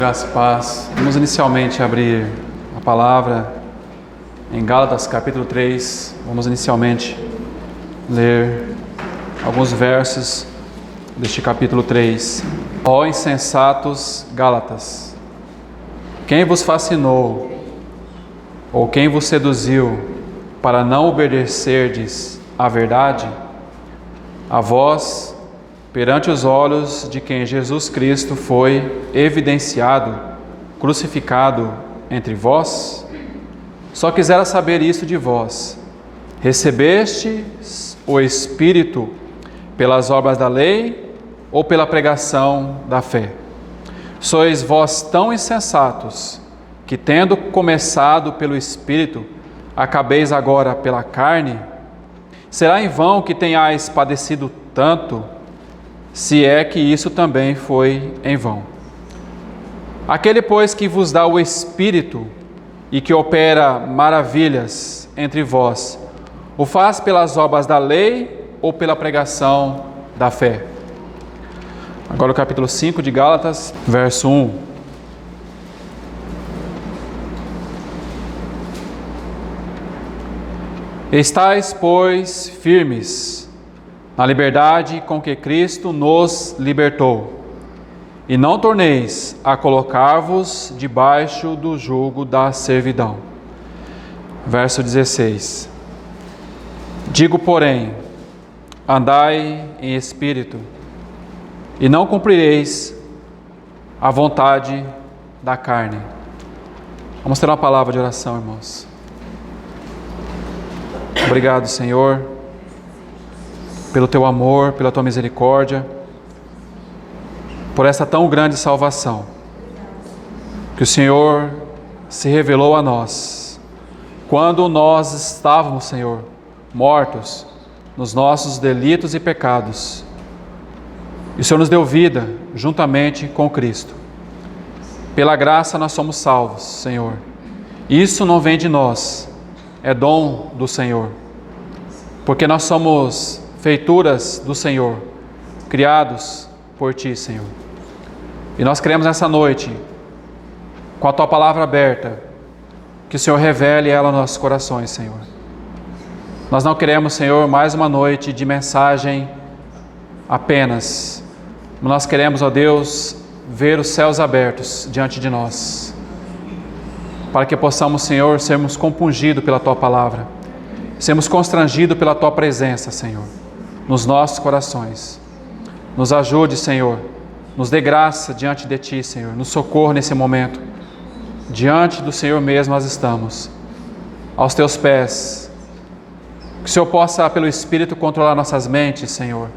Graça e paz. Vamos inicialmente abrir a palavra em Gálatas capítulo 3. Vamos inicialmente ler alguns versos deste capítulo 3. Ó insensatos Gálatas, quem vos fascinou ou quem vos seduziu para não obedecerdes à verdade? A vós, perante os olhos de quem Jesus Cristo foi evidenciado, crucificado entre vós? Só quisera saber isso de vós: recebestes o Espírito pelas obras da lei ou pela pregação da fé? Sois vós tão insensatos que, tendo começado pelo Espírito, acabeis agora pela carne? Será em vão que tenhais padecido tanto, se é que isso também foi em vão. Aquele, pois, que vos dá o Espírito e que opera maravilhas entre vós, o faz pelas obras da lei ou pela pregação da fé? Agora o capítulo 5 de Gálatas, verso 1. Estais, pois, firmes na liberdade com que Cristo nos libertou, e não torneis a colocar-vos debaixo do jugo da servidão. Verso 16. Digo, porém, andai em espírito, e não cumprireis a vontade da carne. Vamos ter uma palavra de oração, irmãos. Obrigado, Senhor, pelo Teu amor, pela Tua misericórdia, por essa tão grande salvação que o Senhor se revelou a nós, quando nós estávamos, Senhor, mortos nos nossos delitos e pecados, e o Senhor nos deu vida juntamente com Cristo. Pela graça nós somos salvos, Senhor. Isso não vem de nós, é dom do Senhor, porque nós somos feituras do Senhor, criados por Ti, Senhor. E nós queremos nessa noite, com a Tua palavra aberta, que o Senhor revele ela aos nossos corações, Senhor. Nós não queremos, Senhor, mais uma noite de mensagem apenas. Nós queremos, ó Deus, ver os céus abertos diante de nós, para que possamos, Senhor, sermos compungidos pela Tua palavra, sermos constrangidos pela Tua presença, Senhor, nos nossos corações. Nos ajude, Senhor, nos dê graça diante de Ti, Senhor, nos socorra nesse momento. Diante do Senhor mesmo nós estamos, aos Teus pés. Que o Senhor possa, pelo Espírito, controlar nossas mentes, Senhor,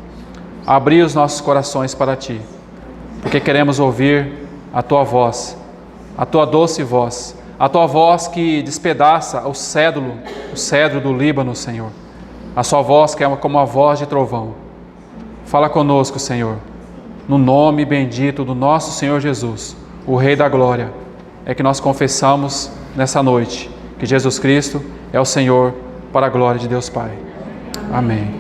abrir os nossos corações para Ti, porque queremos ouvir a Tua voz, a Tua doce voz, a Tua voz que despedaça o cedro do Líbano, Senhor, a Sua voz que é como a voz de trovão. Fala conosco, Senhor, no nome bendito do nosso Senhor Jesus, o Rei da Glória. É que nós confessamos nessa noite que Jesus Cristo é o Senhor, para a glória de Deus Pai. Amém.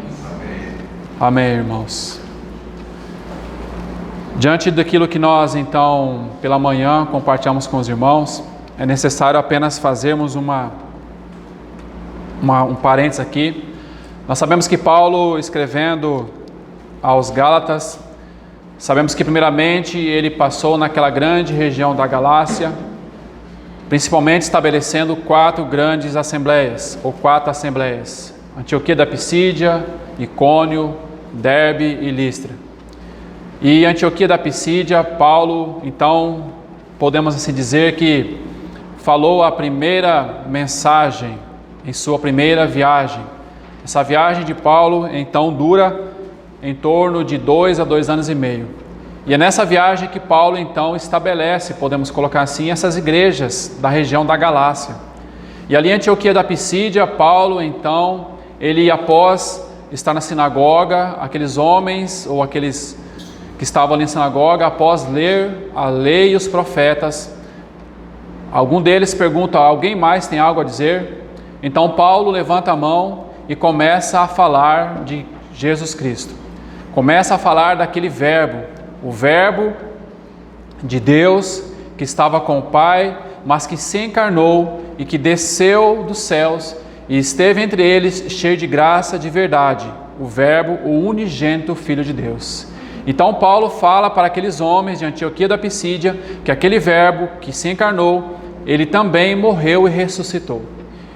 Amém, irmãos. Diante daquilo que nós, então, pela manhã, compartilhamos com os irmãos, é necessário apenas fazermos um parênteses aqui. Nós sabemos que Paulo, escrevendo aos Gálatas, sabemos que primeiramente ele passou naquela grande região da Galácia, principalmente estabelecendo 4 grandes assembleias, ou 4 assembleias: Antioquia da Pisídia, Icônio, Derbe e Listra. E Antioquia da Pisídia, Paulo, então, podemos assim dizer que falou a primeira mensagem em sua primeira viagem. Essa viagem de Paulo, então, dura em torno de 2 a 2 anos e meio. E é nessa viagem que Paulo, então, estabelece, podemos colocar assim, essas igrejas da região da Galácia. E ali em Antioquia da Pisídia, Paulo, então, ele, após estar na sinagoga, aqueles homens, ou aqueles que estavam ali na sinagoga, após ler a lei e os profetas, algum deles pergunta: alguém mais tem algo a dizer? Então Paulo levanta a mão e começa a falar de Jesus Cristo. Começa a falar daquele verbo, o verbo de Deus que estava com o Pai, mas que se encarnou e que desceu dos céus e esteve entre eles cheio de graça, de verdade, o Verbo, o unigênito Filho de Deus. Então Paulo fala para aqueles homens de Antioquia da Pisídia que aquele Verbo que se encarnou, ele também morreu e ressuscitou.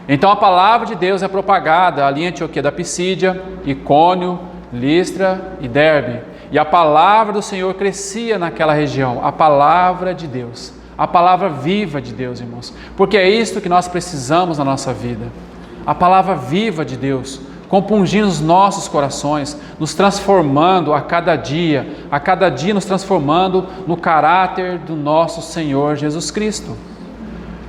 Então a palavra de Deus é propagada ali em Antioquia da Pisídia, Icônio, Listra e Derbe. E a palavra do Senhor crescia naquela região, a palavra de Deus, a palavra viva de Deus, irmãos. Porque é isto que nós precisamos na nossa vida. A palavra viva de Deus, compungindo os nossos corações, nos transformando a cada dia nos transformando no caráter do nosso Senhor Jesus Cristo.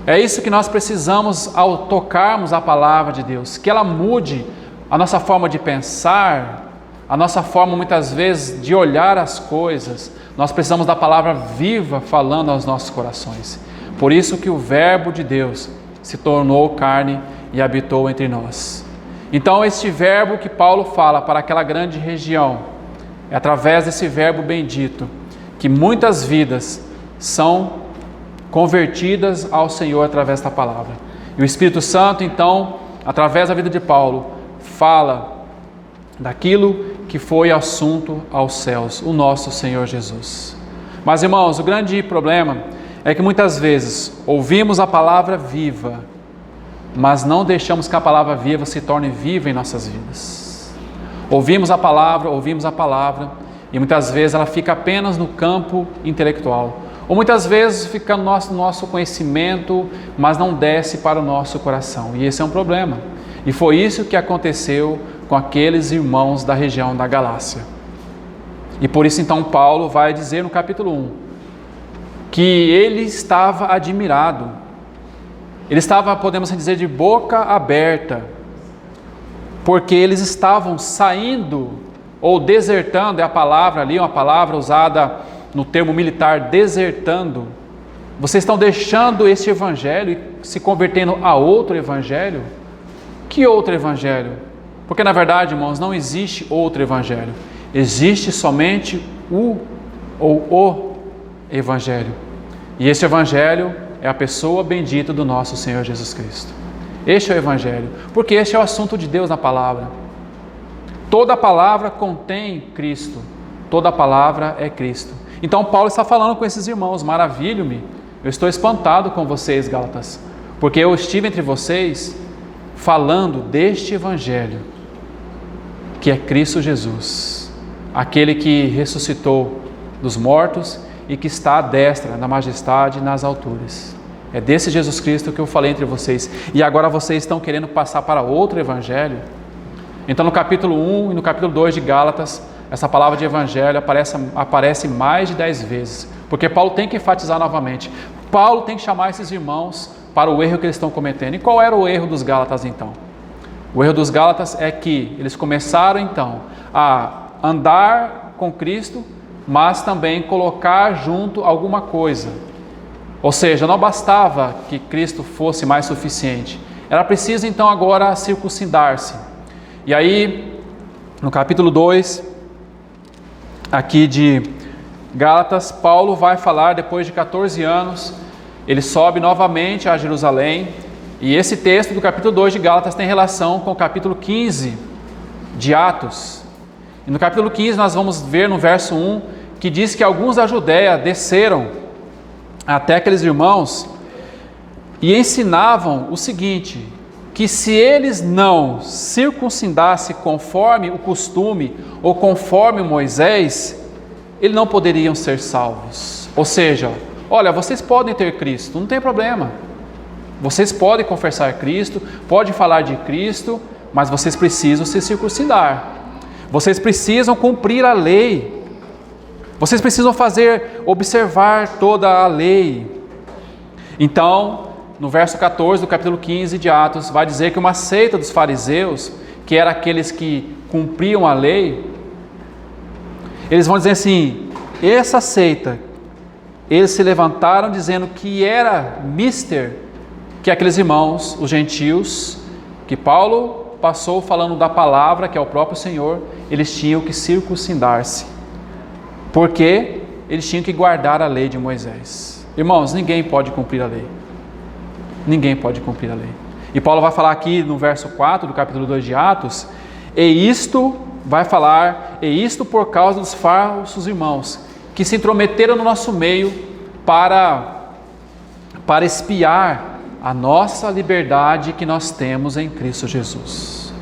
É isso que nós precisamos ao tocarmos a palavra de Deus, que ela mude a nossa forma de pensar, a nossa forma muitas vezes de olhar as coisas. Nós precisamos da palavra viva falando aos nossos corações. Por isso que o Verbo de Deus se tornou carne e habitou entre nós. Então este verbo que Paulo fala para aquela grande região, é através desse verbo bendito que muitas vidas são convertidas ao Senhor através da palavra. E o Espírito Santo, então, através da vida de Paulo, fala daquilo que foi assunto aos céus, o nosso Senhor Jesus. Mas, irmãos, o grande problema é que muitas vezes ouvimos a palavra viva, mas não deixamos que a palavra viva se torne viva em nossas vidas. Ouvimos a palavra, e muitas vezes ela fica apenas no campo intelectual. Ou muitas vezes fica no nosso conhecimento, mas não desce para o nosso coração. E esse é um problema. E foi isso que aconteceu com aqueles irmãos da região da Galácia. E por isso então Paulo vai dizer no capítulo 1, que ele estava admirado. Ele estava, podemos dizer, de boca aberta, porque eles estavam saindo ou desertando, é a palavra ali, uma palavra usada no termo militar, desertando. Vocês estão deixando este evangelho e se convertendo a outro evangelho? Que outro evangelho? Porque na verdade, irmãos, não existe outro evangelho. Existe somente o evangelho. E esse evangelho é a pessoa bendita do nosso Senhor Jesus Cristo. Este é o evangelho, porque este é o assunto de Deus na palavra. Toda palavra contém Cristo, toda palavra é Cristo. Então Paulo está falando com esses irmãos: maravilho-me, eu estou espantado com vocês, Gálatas, porque eu estive entre vocês falando deste evangelho, que é Cristo Jesus, aquele que ressuscitou dos mortos e que está à destra, na majestade, nas alturas. É desse Jesus Cristo que eu falei entre vocês. E agora vocês estão querendo passar para outro evangelho? Então no capítulo 1 e no capítulo 2 de Gálatas, essa palavra de evangelho aparece mais de 10 vezes. Porque Paulo tem que enfatizar novamente. Paulo tem que chamar esses irmãos para o erro que eles estão cometendo. E qual era o erro dos Gálatas então? O erro dos Gálatas é que eles começaram então a andar com Cristo, mas também colocar junto alguma coisa. Ou seja, não bastava que Cristo fosse mais suficiente. Era preciso então agora circuncidar-se. E aí, no capítulo 2, aqui de Gálatas, Paulo vai falar, depois de 14 anos, ele sobe novamente a Jerusalém. E esse texto do capítulo 2 de Gálatas tem relação com o capítulo 15 de Atos. E no capítulo 15 nós vamos ver no verso 1, que diz que alguns da Judéia desceram até aqueles irmãos e ensinavam o seguinte, que se eles não circuncidassem conforme o costume ou conforme Moisés, eles não poderiam ser salvos. Ou seja, olha, vocês podem ter Cristo, não tem problema. Vocês podem confessar Cristo, podem falar de Cristo, mas vocês precisam se circuncidar. Vocês precisam cumprir a lei. Vocês precisam observar toda a lei. Então, no verso 14 do capítulo 15 de Atos, vai dizer que uma seita dos fariseus, que eram aqueles que cumpriam a lei, eles vão dizer assim, essa seita, eles se levantaram dizendo que era mister, que aqueles irmãos, os gentios, que Paulo passou falando da palavra, que é o próprio Senhor, eles tinham que circuncidar-se. Porque eles tinham que guardar a lei de Moisés. Irmãos, ninguém pode cumprir a lei. Ninguém pode cumprir a lei. E Paulo vai falar aqui no verso 4 do capítulo 2 de Atos, e isto por causa dos falsos irmãos, que se intrometeram no nosso meio para espiar a nossa liberdade que nós temos em Cristo Jesus.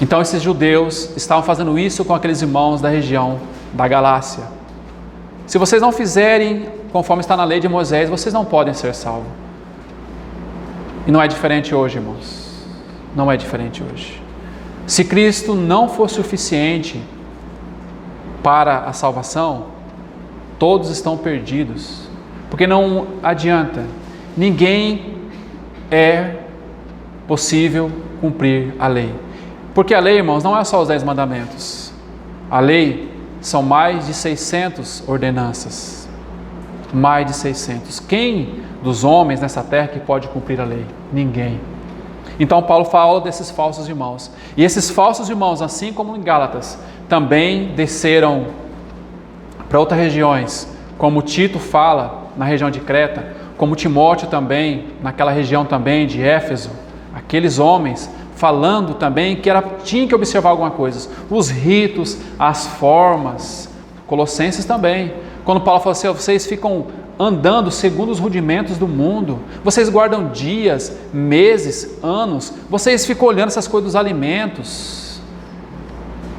Então esses judeus estavam fazendo isso com aqueles irmãos da região da Galácia. Se vocês não fizerem conforme está na lei de Moisés, vocês não podem ser salvos. E não é diferente hoje, irmãos. Não é diferente hoje. Se Cristo não for suficiente para a salvação, todos estão perdidos. Porque não adianta. Ninguém é possível cumprir a lei. Porque a lei, irmãos, não é só os 10 mandamentos. A lei são mais de 600 ordenanças. Mais de 600. Quem dos homens nessa terra que pode cumprir a lei? Ninguém. Então Paulo fala desses falsos irmãos. E esses falsos irmãos, assim como em Gálatas, também desceram para outras regiões, como Tito fala na região de Creta, como Timóteo também, naquela região também de Éfeso, aqueles homens falando também que tinha que observar alguma coisa, os ritos, as formas. Colossenses também, quando Paulo fala assim, vocês ficam andando segundo os rudimentos do mundo, vocês guardam dias, meses, anos, vocês ficam olhando essas coisas dos alimentos,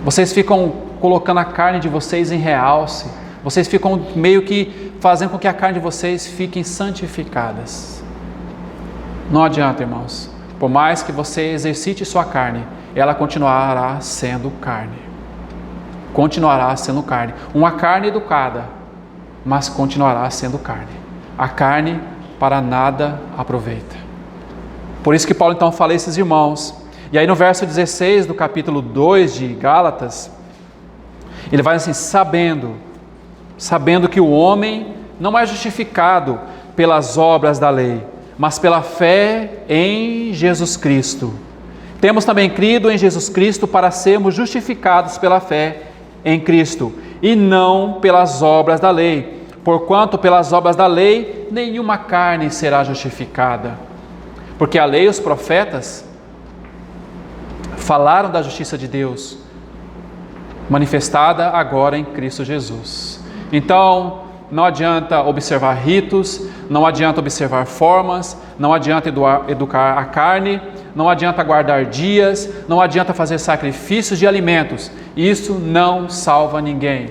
vocês ficam colocando a carne de vocês em realce, vocês ficam meio que fazendo com que a carne de vocês fiquem santificadas. Não adianta, irmãos, por mais que você exercite sua carne, ela continuará sendo carne. Continuará sendo carne. Uma carne educada, mas continuará sendo carne. A carne para nada aproveita. Por isso que Paulo então fala a esses irmãos. E aí no verso 16 do capítulo 2 de Gálatas, ele vai assim, sabendo que o homem não é justificado pelas obras da lei, mas pela fé em Jesus Cristo. Temos também crido em Jesus Cristo para sermos justificados pela fé em Cristo, e não pelas obras da lei, porquanto pelas obras da lei nenhuma carne será justificada. Porque a lei e os profetas falaram da justiça de Deus, manifestada agora em Cristo Jesus. Então, não adianta observar ritos, não adianta observar formas, não adianta educar a carne, não adianta guardar dias, não adianta fazer sacrifícios de alimentos. Isso não salva ninguém.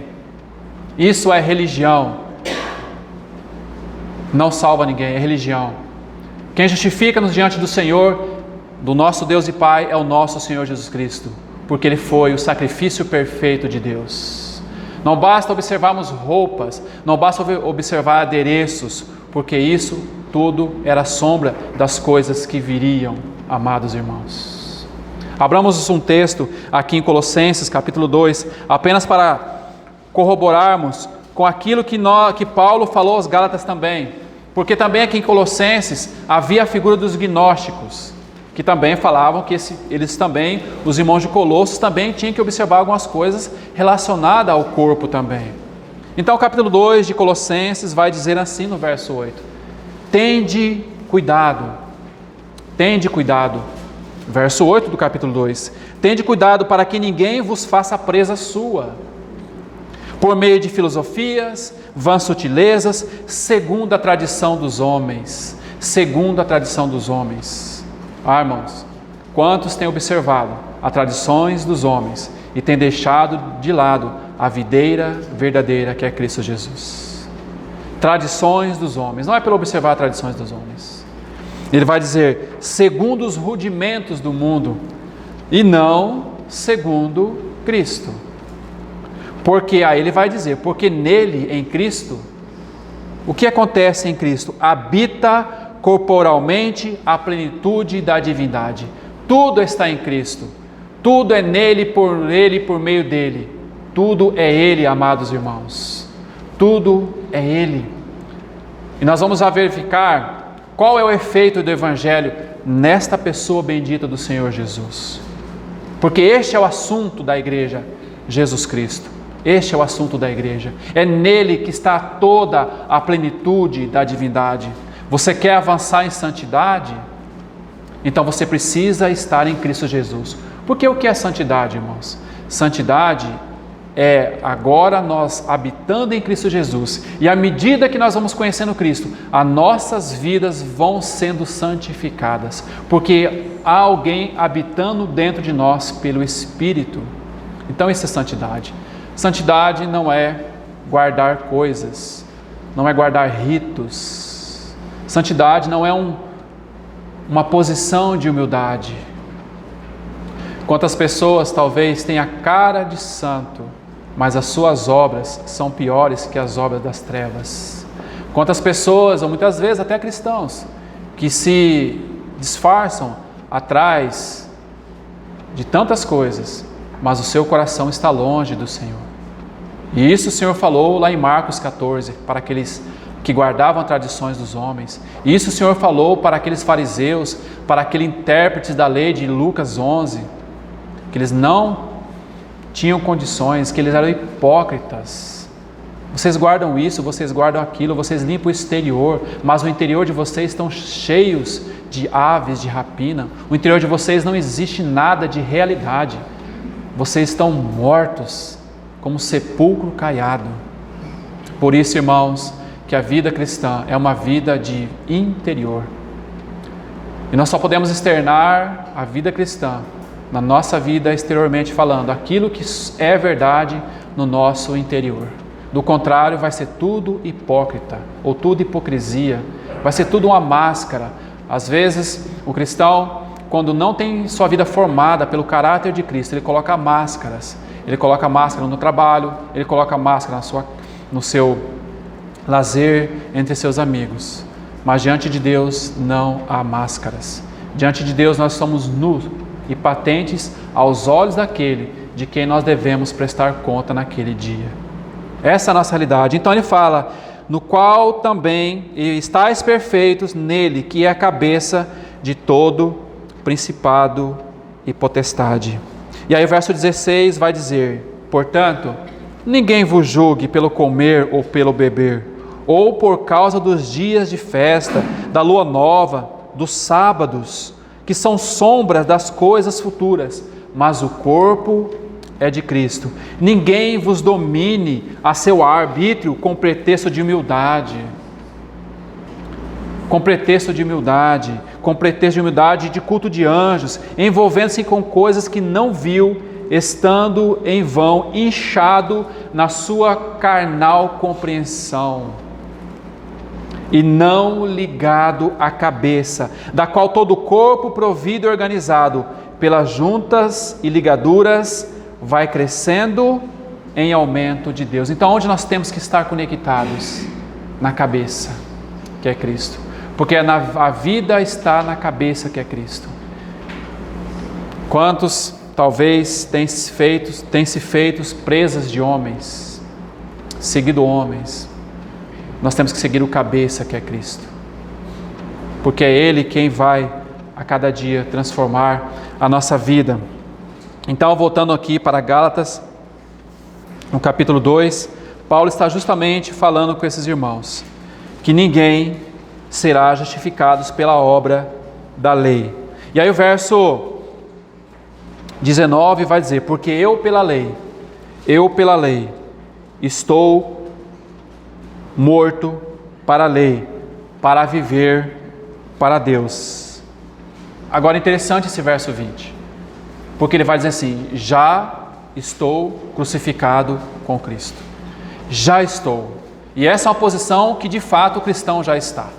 Isso é religião. Não salva ninguém, é religião. Quem justifica-nos diante do Senhor, do nosso Deus e Pai, é o nosso Senhor Jesus Cristo, porque Ele foi o sacrifício perfeito de Deus. Não basta observarmos roupas, não basta observar adereços, porque isso tudo era sombra das coisas que viriam, amados irmãos. Abramos um texto aqui em Colossenses, capítulo 2, apenas para corroborarmos com aquilo que Paulo falou aos Gálatas também, porque também aqui em Colossenses havia a figura dos gnósticos, que também falavam que eles também, os irmãos de Colossos, também tinham que observar algumas coisas relacionadas ao corpo também. Então o capítulo 2 de Colossenses vai dizer assim no verso 8: tende cuidado, verso 8 do capítulo 2, tende cuidado para que ninguém vos faça presa sua, por meio de filosofias, vãs sutilezas, segundo a tradição dos homens, irmãos, quantos têm observado as tradições dos homens e têm deixado de lado a videira verdadeira que é Cristo Jesus? Tradições dos homens, não é pelo observar as tradições dos homens. Ele vai dizer, segundo os rudimentos do mundo, e não segundo Cristo. Porque aí ele vai dizer, porque nele, em Cristo, o que acontece em Cristo? Habita corporalmente a plenitude da divindade. Tudo está em Cristo. Tudo é nele, por meio dele. Tudo é Ele, amados irmãos. Tudo é Ele. E nós vamos verificar qual é o efeito do Evangelho nesta pessoa bendita do Senhor Jesus. Porque este é o assunto da igreja, Jesus Cristo. Este é o assunto da igreja. É nele que está toda a plenitude da divindade. Você quer avançar em santidade? Então você precisa estar em Cristo Jesus. Porque o que é santidade, irmãos? Santidade é agora nós habitando em Cristo Jesus. E à medida que nós vamos conhecendo Cristo, as nossas vidas vão sendo santificadas. Porque há alguém habitando dentro de nós pelo Espírito. Então isso é santidade. Santidade não é guardar coisas, não é guardar ritos. Santidade não é uma posição de humildade. Quantas pessoas talvez têm a cara de santo, mas as suas obras são piores que as obras das trevas. Quantas pessoas, ou muitas vezes até cristãos, que se disfarçam atrás de tantas coisas, mas o seu coração está longe do Senhor. E isso o Senhor falou lá em Marcos 14, para aqueles que guardavam tradições dos homens. E isso o Senhor falou para aqueles fariseus, para aqueles intérpretes da lei de Lucas 11, que eles não tinham condições, que eles eram hipócritas. Vocês guardam isso, vocês guardam aquilo, vocês limpam o exterior, mas o interior de vocês estão cheios de aves de rapina. O interior de vocês não existe nada de realidade. Vocês estão mortos como sepulcro caiado. Por isso, irmãos, que a vida cristã é uma vida de interior. E nós só podemos externar a vida cristã na nossa vida exteriormente falando, aquilo que é verdade no nosso interior. Do contrário, vai ser tudo hipócrita, ou tudo hipocrisia, vai ser tudo uma máscara. Às vezes, o cristão, quando não tem sua vida formada pelo caráter de Cristo, ele coloca máscaras. Ele coloca máscara no trabalho, ele coloca máscara no seu lazer, entre seus amigos. Mas diante de Deus não há máscaras. Diante de Deus nós somos nus e patentes aos olhos daquele de quem nós devemos prestar conta naquele dia. Essa é a nossa realidade. Então ele fala, no qual também estáis perfeitos nele, que é a cabeça de todo principado e potestade. E aí o verso 16 vai dizer, portanto, ninguém vos julgue pelo comer ou pelo beber, ou por causa dos dias de festa, da lua nova, dos sábados, que são sombras das coisas futuras, mas o corpo é de Cristo. Ninguém vos domine a seu arbítrio com pretexto de humildade. Com pretexto de humildade, de culto de anjos, envolvendo-se com coisas que não viu, estando em vão, inchado na sua carnal compreensão, e não ligado à cabeça, da qual todo o corpo provido e organizado, pelas juntas e ligaduras, vai crescendo em aumento de Deus. Então, onde nós temos que estar conectados? Na cabeça, que é Cristo. Porque a vida está na cabeça, que é Cristo. Quantos talvez têm se feito presas de homens, seguido homens? Nós temos que seguir o cabeça, que é Cristo. Porque é Ele quem vai a cada dia transformar a nossa vida. Então, voltando aqui para Gálatas, no capítulo 2, Paulo está justamente falando com esses irmãos, que ninguém será justificado pela obra da lei. E aí o verso 19 vai dizer, porque eu pela lei, estou morto para a lei, para viver para Deus. Agora interessante esse verso 20, porque ele vai dizer assim, já estou crucificado com Cristo. Já estou. E essa é uma posição que de fato o cristão já está.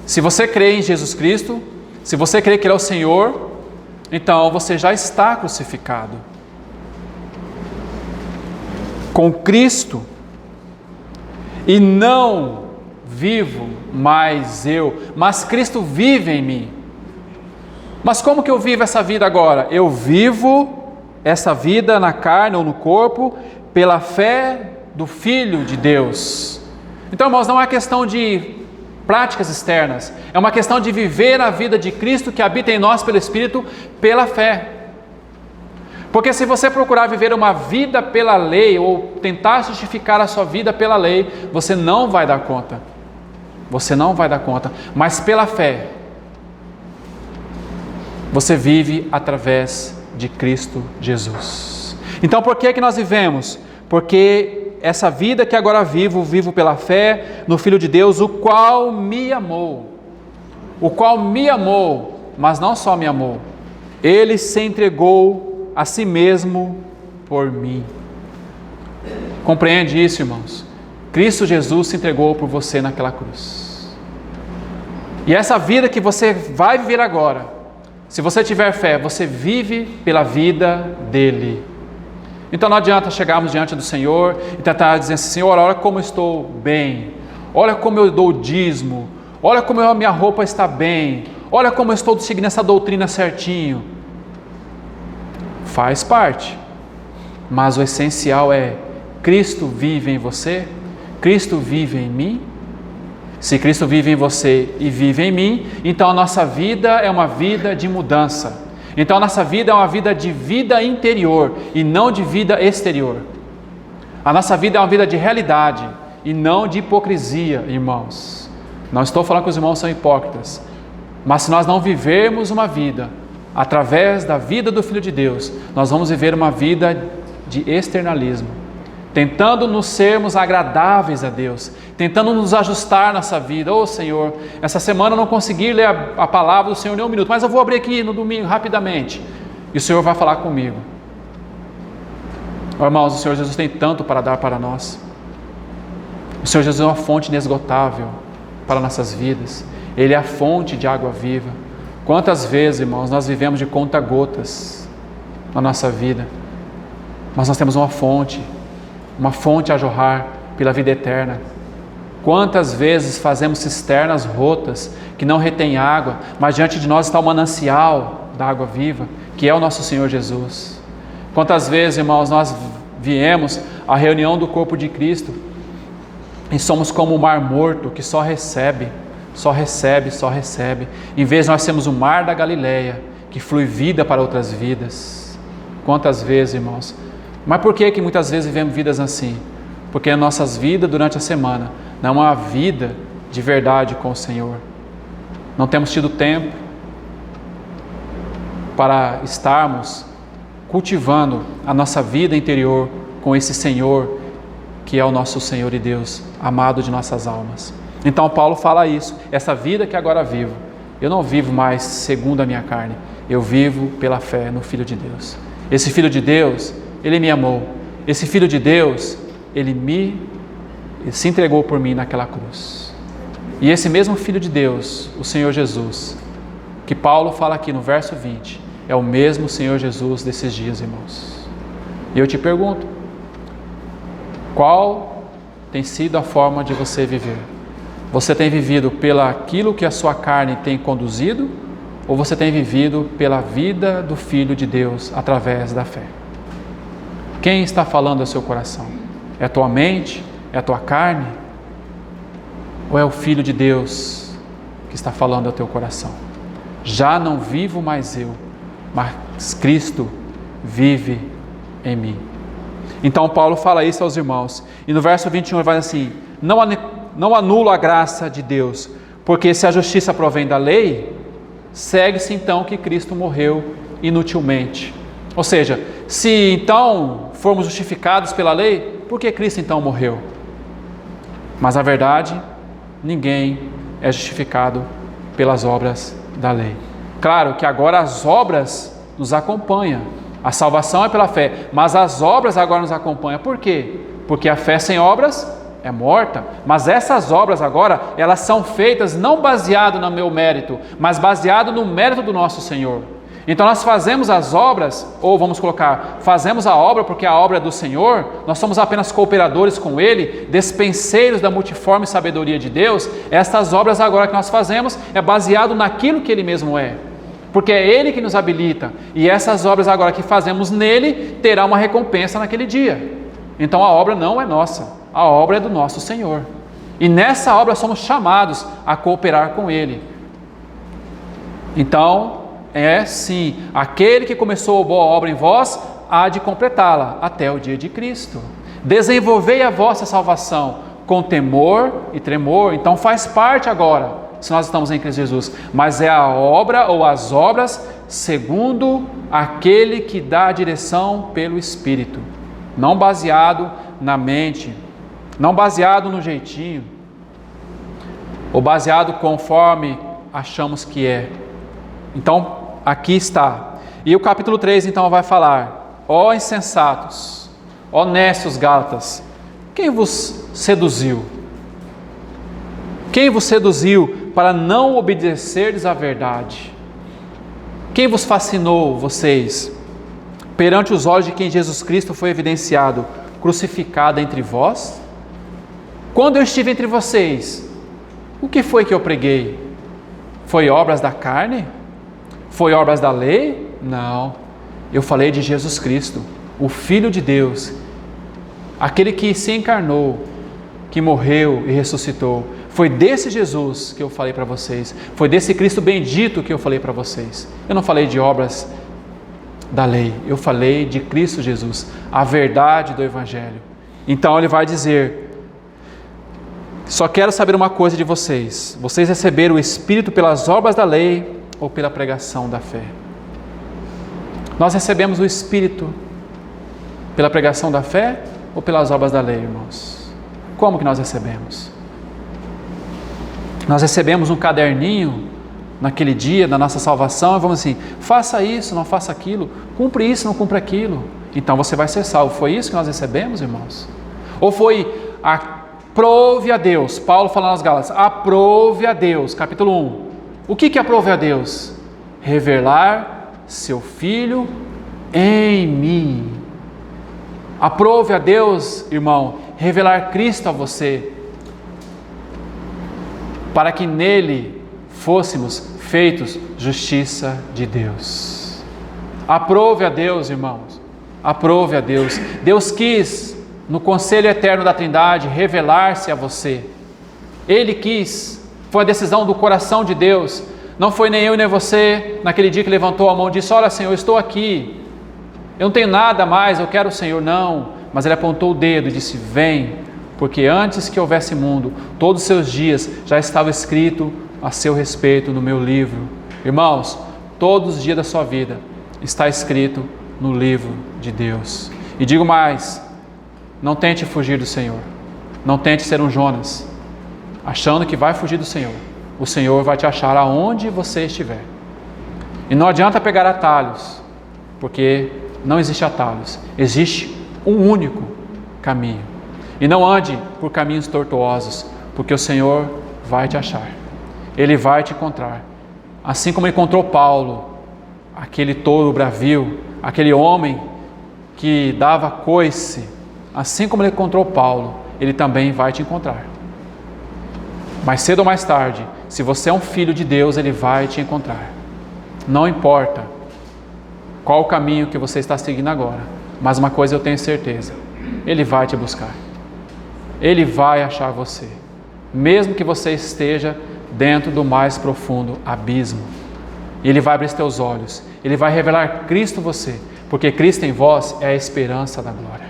Se você crê em Jesus Cristo, se você crê que Ele é o Senhor, então você já está crucificado com Cristo. E não vivo mais eu, mas Cristo vive em mim. Mas como que eu vivo essa vida agora? Eu vivo essa vida na carne ou no corpo pela fé do Filho de Deus. Então, irmãos, não é questão de práticas externas, é uma questão de viver a vida de Cristo que habita em nós pelo Espírito, pela fé. Porque se você procurar viver uma vida pela lei, ou tentar justificar a sua vida pela lei, você não vai dar conta. Você não vai dar conta. Mas pela fé, você vive através de Cristo Jesus. Então por que nós vivemos? Porque essa vida que agora vivo pela fé no Filho de Deus, o qual me amou. O qual me amou, mas não só me amou. Ele se entregou a si mesmo por mim. Compreende isso, irmãos? Cristo Jesus se entregou por você naquela cruz. E essa vida que você vai viver agora, se você tiver fé, você vive pela vida dele. Então não adianta chegarmos diante do Senhor e tentar dizer assim: Senhor, olha como eu estou bem, olha como eu dou o dízimo, olha como a minha roupa está bem, olha como eu estou seguindo essa doutrina certinho. Faz parte, mas o essencial é: Cristo vive em você, Cristo vive em mim. Se Cristo vive em você e vive em mim, então a nossa vida é uma vida de mudança. Então a nossa vida é uma vida de vida interior e não de vida exterior. A nossa vida é uma vida de realidade e não de hipocrisia, irmãos. Não estou falando que os irmãos são hipócritas, mas se nós não vivermos uma vida através da vida do Filho de Deus, nós vamos viver uma vida de externalismo, tentando nos sermos agradáveis a Deus, tentando nos ajustar nessa vida. Ô Senhor, essa semana eu não consegui ler a palavra do Senhor nem um minuto, mas eu vou abrir aqui no domingo rapidamente, e o Senhor vai falar comigo. Irmãos, o Senhor Jesus tem tanto para dar para nós. O Senhor Jesus é uma fonte inesgotável para nossas vidas. Ele é a fonte de água viva. Quantas vezes, irmãos, nós vivemos de conta-gotas na nossa vida, mas nós temos uma fonte a jorrar pela vida eterna. Quantas vezes fazemos cisternas rotas que não retêm água, mas diante de nós está o manancial da água viva, que é o nosso Senhor Jesus. Quantas vezes, irmãos, nós viemos à reunião do corpo de Cristo e somos como o mar morto que só recebe. Em vez de nós sermos o mar da Galileia, que flui vida para outras vidas. Quantas vezes, irmãos? Mas por que muitas vezes vivemos vidas assim? Porque as nossas vidas durante a semana não é uma vida de verdade com o Senhor. Não temos tido tempo para estarmos cultivando a nossa vida interior com esse Senhor, que é o nosso Senhor e Deus, amado de nossas almas. Então Paulo fala isso: essa vida que agora vivo, eu não vivo mais segundo a minha carne, eu vivo pela fé no Filho de Deus. Esse Filho de Deus, Ele me amou. Esse Filho de Deus, Ele se entregou por mim naquela cruz. E esse mesmo Filho de Deus, o Senhor Jesus, que Paulo fala aqui no verso 20, é o mesmo Senhor Jesus desses dias, irmãos. E eu te pergunto, qual tem sido a forma de você viver? Você tem vivido pelaquilo que a sua carne tem conduzido, ou você tem vivido pela vida do Filho de Deus através da fé? Quem está falando ao seu coração? É a tua mente? É a tua carne? Ou é o Filho de Deus que está falando ao teu coração? Já não vivo mais eu, mas Cristo vive em mim. Então Paulo fala isso aos irmãos. E no verso 21 ele vai assim: não anulo a graça de Deus, porque se a justiça provém da lei, segue-se então que Cristo morreu inutilmente. Ou seja, se então formos justificados pela lei, por que Cristo então morreu? Mas a verdade, ninguém é justificado pelas obras da lei. Claro que agora as obras nos acompanham. A salvação é pela fé, mas as obras agora nos acompanham. Por quê? Porque a fé sem obras é morta. Mas essas obras agora, elas são feitas não baseado no meu mérito, mas baseado no mérito do nosso Senhor. Então nós fazemos as obras, ou vamos colocar, fazemos a obra porque a obra é do Senhor, nós somos apenas cooperadores com Ele, despenseiros da multiforme sabedoria de Deus. Estas obras agora que nós fazemos é baseado naquilo que Ele mesmo é, porque é Ele que nos habilita, e essas obras agora que fazemos nele, terá uma recompensa naquele dia. Então a obra não é nossa, a obra é do nosso Senhor, e nessa obra somos chamados a cooperar com Ele. Então, é sim, aquele que começou a boa obra em vós, há de completá-la até o dia de Cristo. Desenvolvei a vossa salvação com temor e tremor. Então faz parte agora, se nós estamos em Cristo Jesus, mas é a obra ou as obras segundo aquele que dá a direção pelo Espírito, não baseado na mente, não baseado no jeitinho, ou baseado conforme achamos que é. Então, aqui está. E o capítulo 3 então vai falar: ó insensatos, ó necios Gálatas, quem vos seduziu? Quem vos seduziu para não obedecerdes à verdade? Quem vos fascinou, vocês, perante os olhos de quem Jesus Cristo foi evidenciado, crucificado entre vós? Quando eu estive entre vocês, o que foi que eu preguei? Foi obras da carne? Foi obras da lei? Não, eu falei de Jesus Cristo, o Filho de Deus, aquele que se encarnou, que morreu e ressuscitou. Foi desse Jesus que eu falei para vocês, foi desse Cristo bendito que eu falei para vocês. Eu não falei de obras da lei, eu falei de Cristo Jesus, a verdade do Evangelho. Então ele vai dizer: só quero saber uma coisa de vocês: vocês receberam o Espírito pelas obras da lei ou pela pregação da fé? Nós recebemos o Espírito pela pregação da fé ou pelas obras da lei, irmãos? Como que nós recebemos? Nós recebemos um caderninho naquele dia da nossa salvação e vamos assim: faça isso, não faça aquilo, cumpre isso, não cumpre aquilo, então você vai ser salvo. Foi isso que nós recebemos, irmãos? Ou foi aprove a Deus? Paulo falando aos Gálatas: aprove a Deus, capítulo 1. O que aprove a Deus? Revelar seu Filho em mim. Aprove a Deus, irmão, revelar Cristo a você, para que nele fôssemos feitos justiça de Deus. Aprove a Deus, irmãos, aprove a Deus. Deus quis, no conselho eterno da Trindade, revelar-se a você. Ele quis, foi a decisão do coração de Deus. Não foi nem eu nem você, naquele dia que levantou a mão e disse: olha, Senhor, eu estou aqui, eu não tenho nada mais, eu quero o Senhor. Não, mas ele apontou o dedo e disse: vem, porque antes que houvesse mundo, todos os seus dias já estava escrito a seu respeito no meu livro. Irmãos, todos os dias da sua vida está escrito no livro de Deus. E digo mais: não tente fugir do Senhor, não tente ser um Jonas, achando que vai fugir do Senhor. O Senhor vai te achar aonde você estiver. E não adianta pegar atalhos, porque não existe atalhos, existe um único caminho. E não ande por caminhos tortuosos, porque o Senhor vai te achar. Ele vai te encontrar. Assim como encontrou Paulo, aquele touro bravio, aquele homem que dava coice, assim como ele encontrou Paulo, ele também vai te encontrar. Mais cedo ou mais tarde, se você é um filho de Deus, ele vai te encontrar. Não importa qual o caminho que você está seguindo agora, mas uma coisa eu tenho certeza: ele vai te buscar. Ele vai achar você, mesmo que você esteja dentro do mais profundo abismo. Ele vai abrir os teus olhos, ele vai revelar Cristo a você, porque Cristo em vós é a esperança da glória.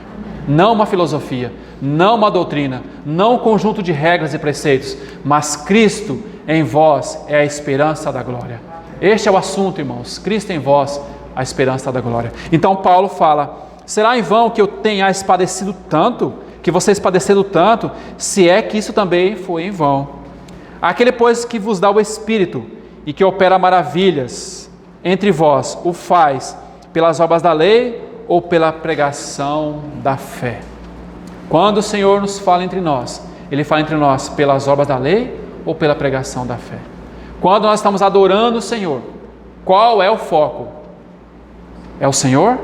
Não uma filosofia, não uma doutrina, não um conjunto de regras e preceitos, mas Cristo em vós é a esperança da glória. Este é o assunto, irmãos: Cristo em vós, a esperança da glória. Então Paulo fala: será em vão que eu tenhais padecido tanto, que vocês padeceram tanto, se é que isso também foi em vão? Aquele, pois, que vos dá o Espírito e que opera maravilhas entre vós, o faz pelas obras da lei ou pela pregação da fé? Quando o Senhor nos fala entre nós, Ele fala entre nós pelas obras da lei ou pela pregação da fé? Quando nós estamos adorando o Senhor, qual é o foco? É o Senhor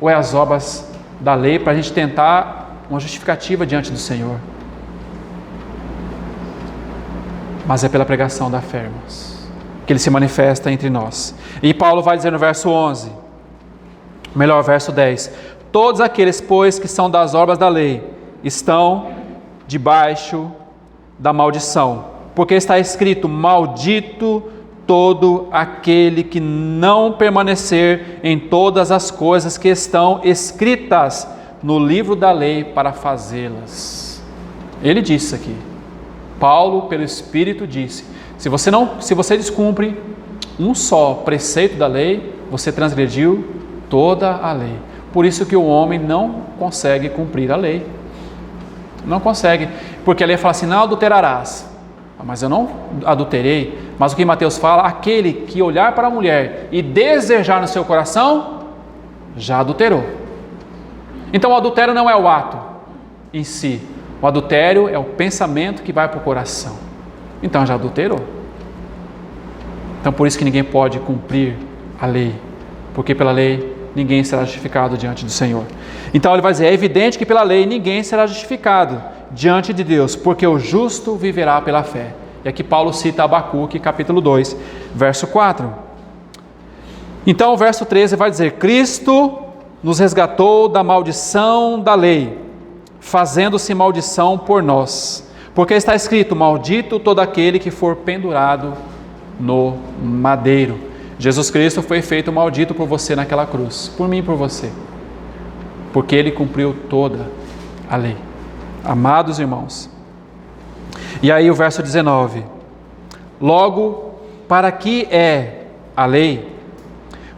ou é as obras da lei, para a gente tentar uma justificativa diante do Senhor? Mas é pela pregação da fé, irmãos, que Ele se manifesta entre nós. E Paulo vai dizer no verso 11, melhor, verso 10: todos aqueles, pois, que são das obras da lei, estão debaixo da maldição, porque está escrito: maldito todo aquele que não permanecer em todas as coisas que estão escritas no livro da lei para fazê-las. Ele disse aqui, Paulo pelo Espírito disse, se você descumpre um só preceito da lei, você transgrediu toda a lei. Por isso que o homem não consegue cumprir a lei. Não consegue, porque a lei fala assim, não adulterarás. Mas eu não adulterei. Mas o que Mateus fala, aquele que olhar para a mulher e desejar no seu coração, já adulterou. Então o adultério não é o ato em si. O adultério é o pensamento que vai para o coração. Então já adulterou. Então por isso que ninguém pode cumprir a lei. Porque pela lei ninguém será justificado diante do Senhor. Então ele vai dizer, é evidente que pela lei ninguém será justificado diante de Deus, porque o justo viverá pela fé. E aqui Paulo cita Abacuque, capítulo 2, verso 4. Então o verso 13 vai dizer, Cristo nos resgatou da maldição da lei, fazendo-se maldição por nós. Porque está escrito, maldito todo aquele que for pendurado no madeiro. Jesus Cristo foi feito maldito por você naquela cruz, por mim e por você, porque Ele cumpriu toda a lei. Amados irmãos, e aí o verso 19, logo, para que é a lei,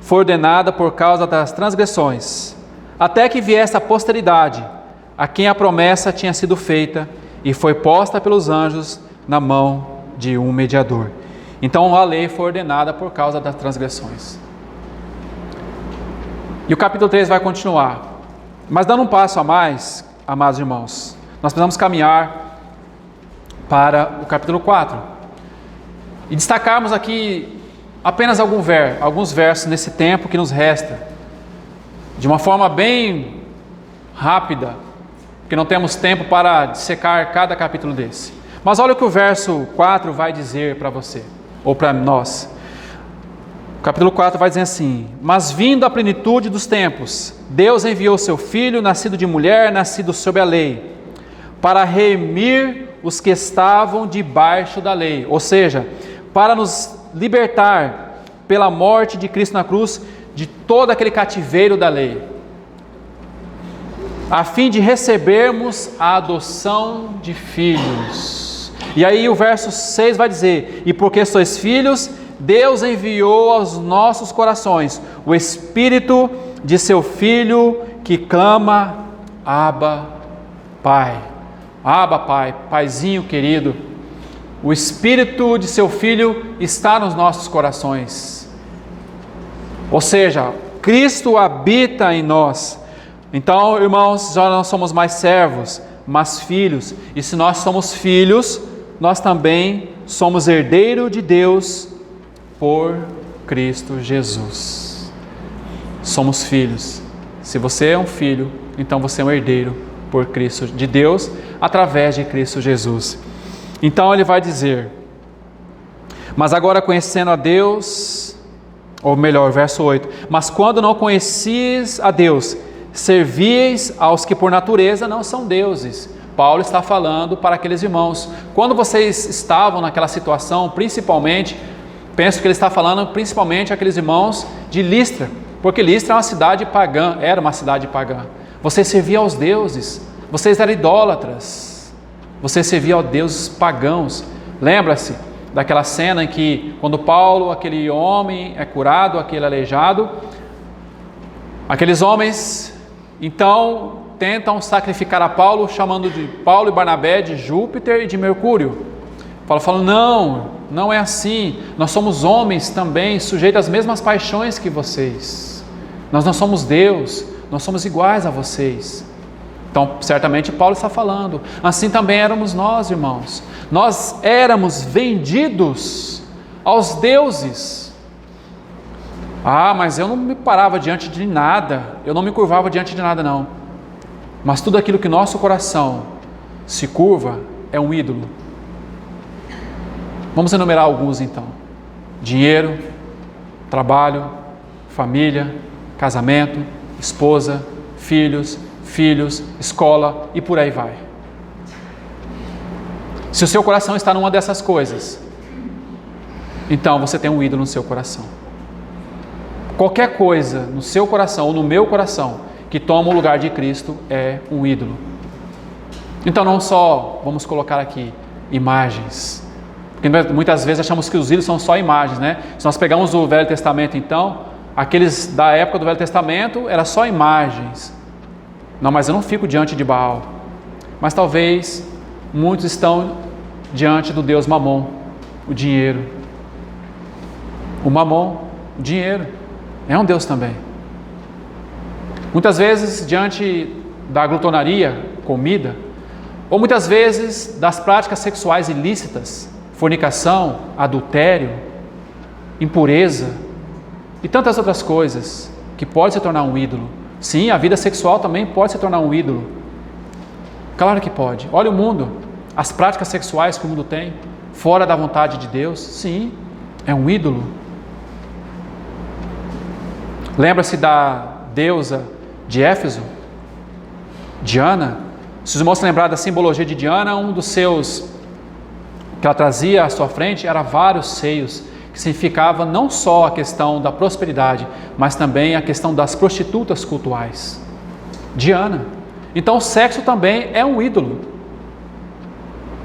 foi ordenada por causa das transgressões, até que viesse a posteridade, a quem a promessa tinha sido feita, e foi posta pelos anjos na mão de um mediador. Então a lei foi ordenada por causa das transgressões. E o capítulo 3 vai continuar. Mas dando um passo a mais, amados irmãos, nós precisamos caminhar para o capítulo 4. E destacarmos aqui apenas alguns versos nesse tempo que nos resta. De uma forma bem rápida, porque não temos tempo para dissecar cada capítulo desse. Mas olha o que o verso 4 vai dizer para você, ou para nós. O capítulo 4 vai dizer assim, mas vindo a plenitude dos tempos, Deus enviou seu Filho, nascido de mulher, nascido sob a lei, para remir os que estavam debaixo da lei, ou seja, para nos libertar pela morte de Cristo na cruz, de todo aquele cativeiro da lei, a fim de recebermos a adoção de filhos. E aí o verso 6 vai dizer, e porque sois filhos, Deus enviou aos nossos corações o Espírito de seu Filho que clama, Abba, Pai. Abba, Pai, Paizinho querido. O Espírito de seu Filho está nos nossos corações. Ou seja, Cristo habita em nós. Então, irmãos, já não somos mais servos, mas filhos. E se nós somos filhos, nós também somos herdeiros de Deus por Cristo Jesus. Somos filhos. Se você é um filho, então você é um herdeiro por Cristo de Deus, através de Cristo Jesus. Então ele vai dizer, mas agora conhecendo a Deus, ou melhor, verso 8, mas quando não conhecis a Deus, servíeis aos que por natureza não são deuses. Paulo está falando para aqueles irmãos, quando vocês estavam naquela situação, principalmente, penso que ele está falando principalmente aqueles irmãos de Listra, porque Listra é uma cidade pagã, era uma cidade pagã. Vocês serviam aos deuses, vocês eram idólatras, vocês serviam aos deuses pagãos. Lembra-se daquela cena em que quando Paulo, aquele homem é curado, aquele aleijado, aqueles homens então tentam sacrificar a Paulo, chamando de Paulo e Barnabé de Júpiter e de Mercúrio. Paulo fala, não é assim, nós somos homens também, sujeitos às mesmas paixões que vocês, nós não somos Deus, nós somos iguais a vocês. Então certamente Paulo está falando, assim também éramos nós, irmãos, nós éramos vendidos aos deuses. Mas eu não me parava diante de nada, eu não me curvava diante de nada não, mas tudo aquilo que nosso coração se curva é um ídolo. Vamos enumerar alguns então: dinheiro, trabalho, família, casamento, esposa, filhos, escola e por aí vai. Se o seu coração está numa dessas coisas, então você tem um ídolo no seu coração. Qualquer coisa no seu coração ou no meu coração que toma o lugar de Cristo é um ídolo. Então não só, vamos colocar aqui, imagens. Porque muitas vezes achamos que os ídolos são só imagens, né? Se nós pegarmos o Velho Testamento então, aqueles da época do Velho Testamento era só imagens. Não, mas eu não fico diante de Baal. Mas talvez muitos estão diante do Deus Mamon, o dinheiro. O Mamon, o dinheiro, é um Deus também. Muitas vezes diante da glutonaria, comida, ou muitas vezes das práticas sexuais ilícitas, fornicação, adultério, impureza e tantas outras coisas que pode se tornar um ídolo. Sim, a vida sexual também pode se tornar um ídolo. Claro que pode. Olha o mundo, as práticas sexuais que o mundo tem, fora da vontade de Deus, sim, é um ídolo. Lembra-se da deusa de Éfeso, Diana? Se os irmãos se lembrar da simbologia de Diana, um dos seus que ela trazia à sua frente era vários seios, que significava não só a questão da prosperidade, mas também a questão das prostitutas cultuais. Diana. Então o sexo também é um ídolo.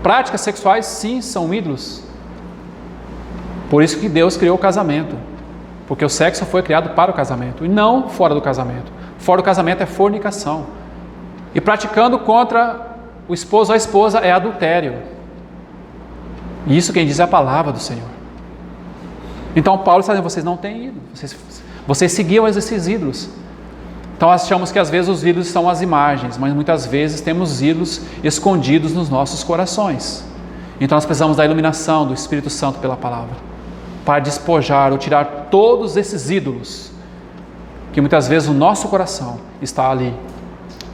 Práticas sexuais sim são ídolos. Por isso que Deus criou o casamento. Porque o sexo foi criado para o casamento e não fora do casamento. Fora do casamento é fornicação. E praticando contra o esposo ou a esposa é adultério. E isso quem diz é a palavra do Senhor. Então Paulo está dizendo, vocês não têm ídolo. Vocês seguiam esses ídolos. Então achamos que às vezes os ídolos são as imagens, mas muitas vezes temos ídolos escondidos nos nossos corações. Então nós precisamos da iluminação do Espírito Santo pela palavra, para despojar ou tirar todos esses ídolos, que muitas vezes o nosso coração está ali.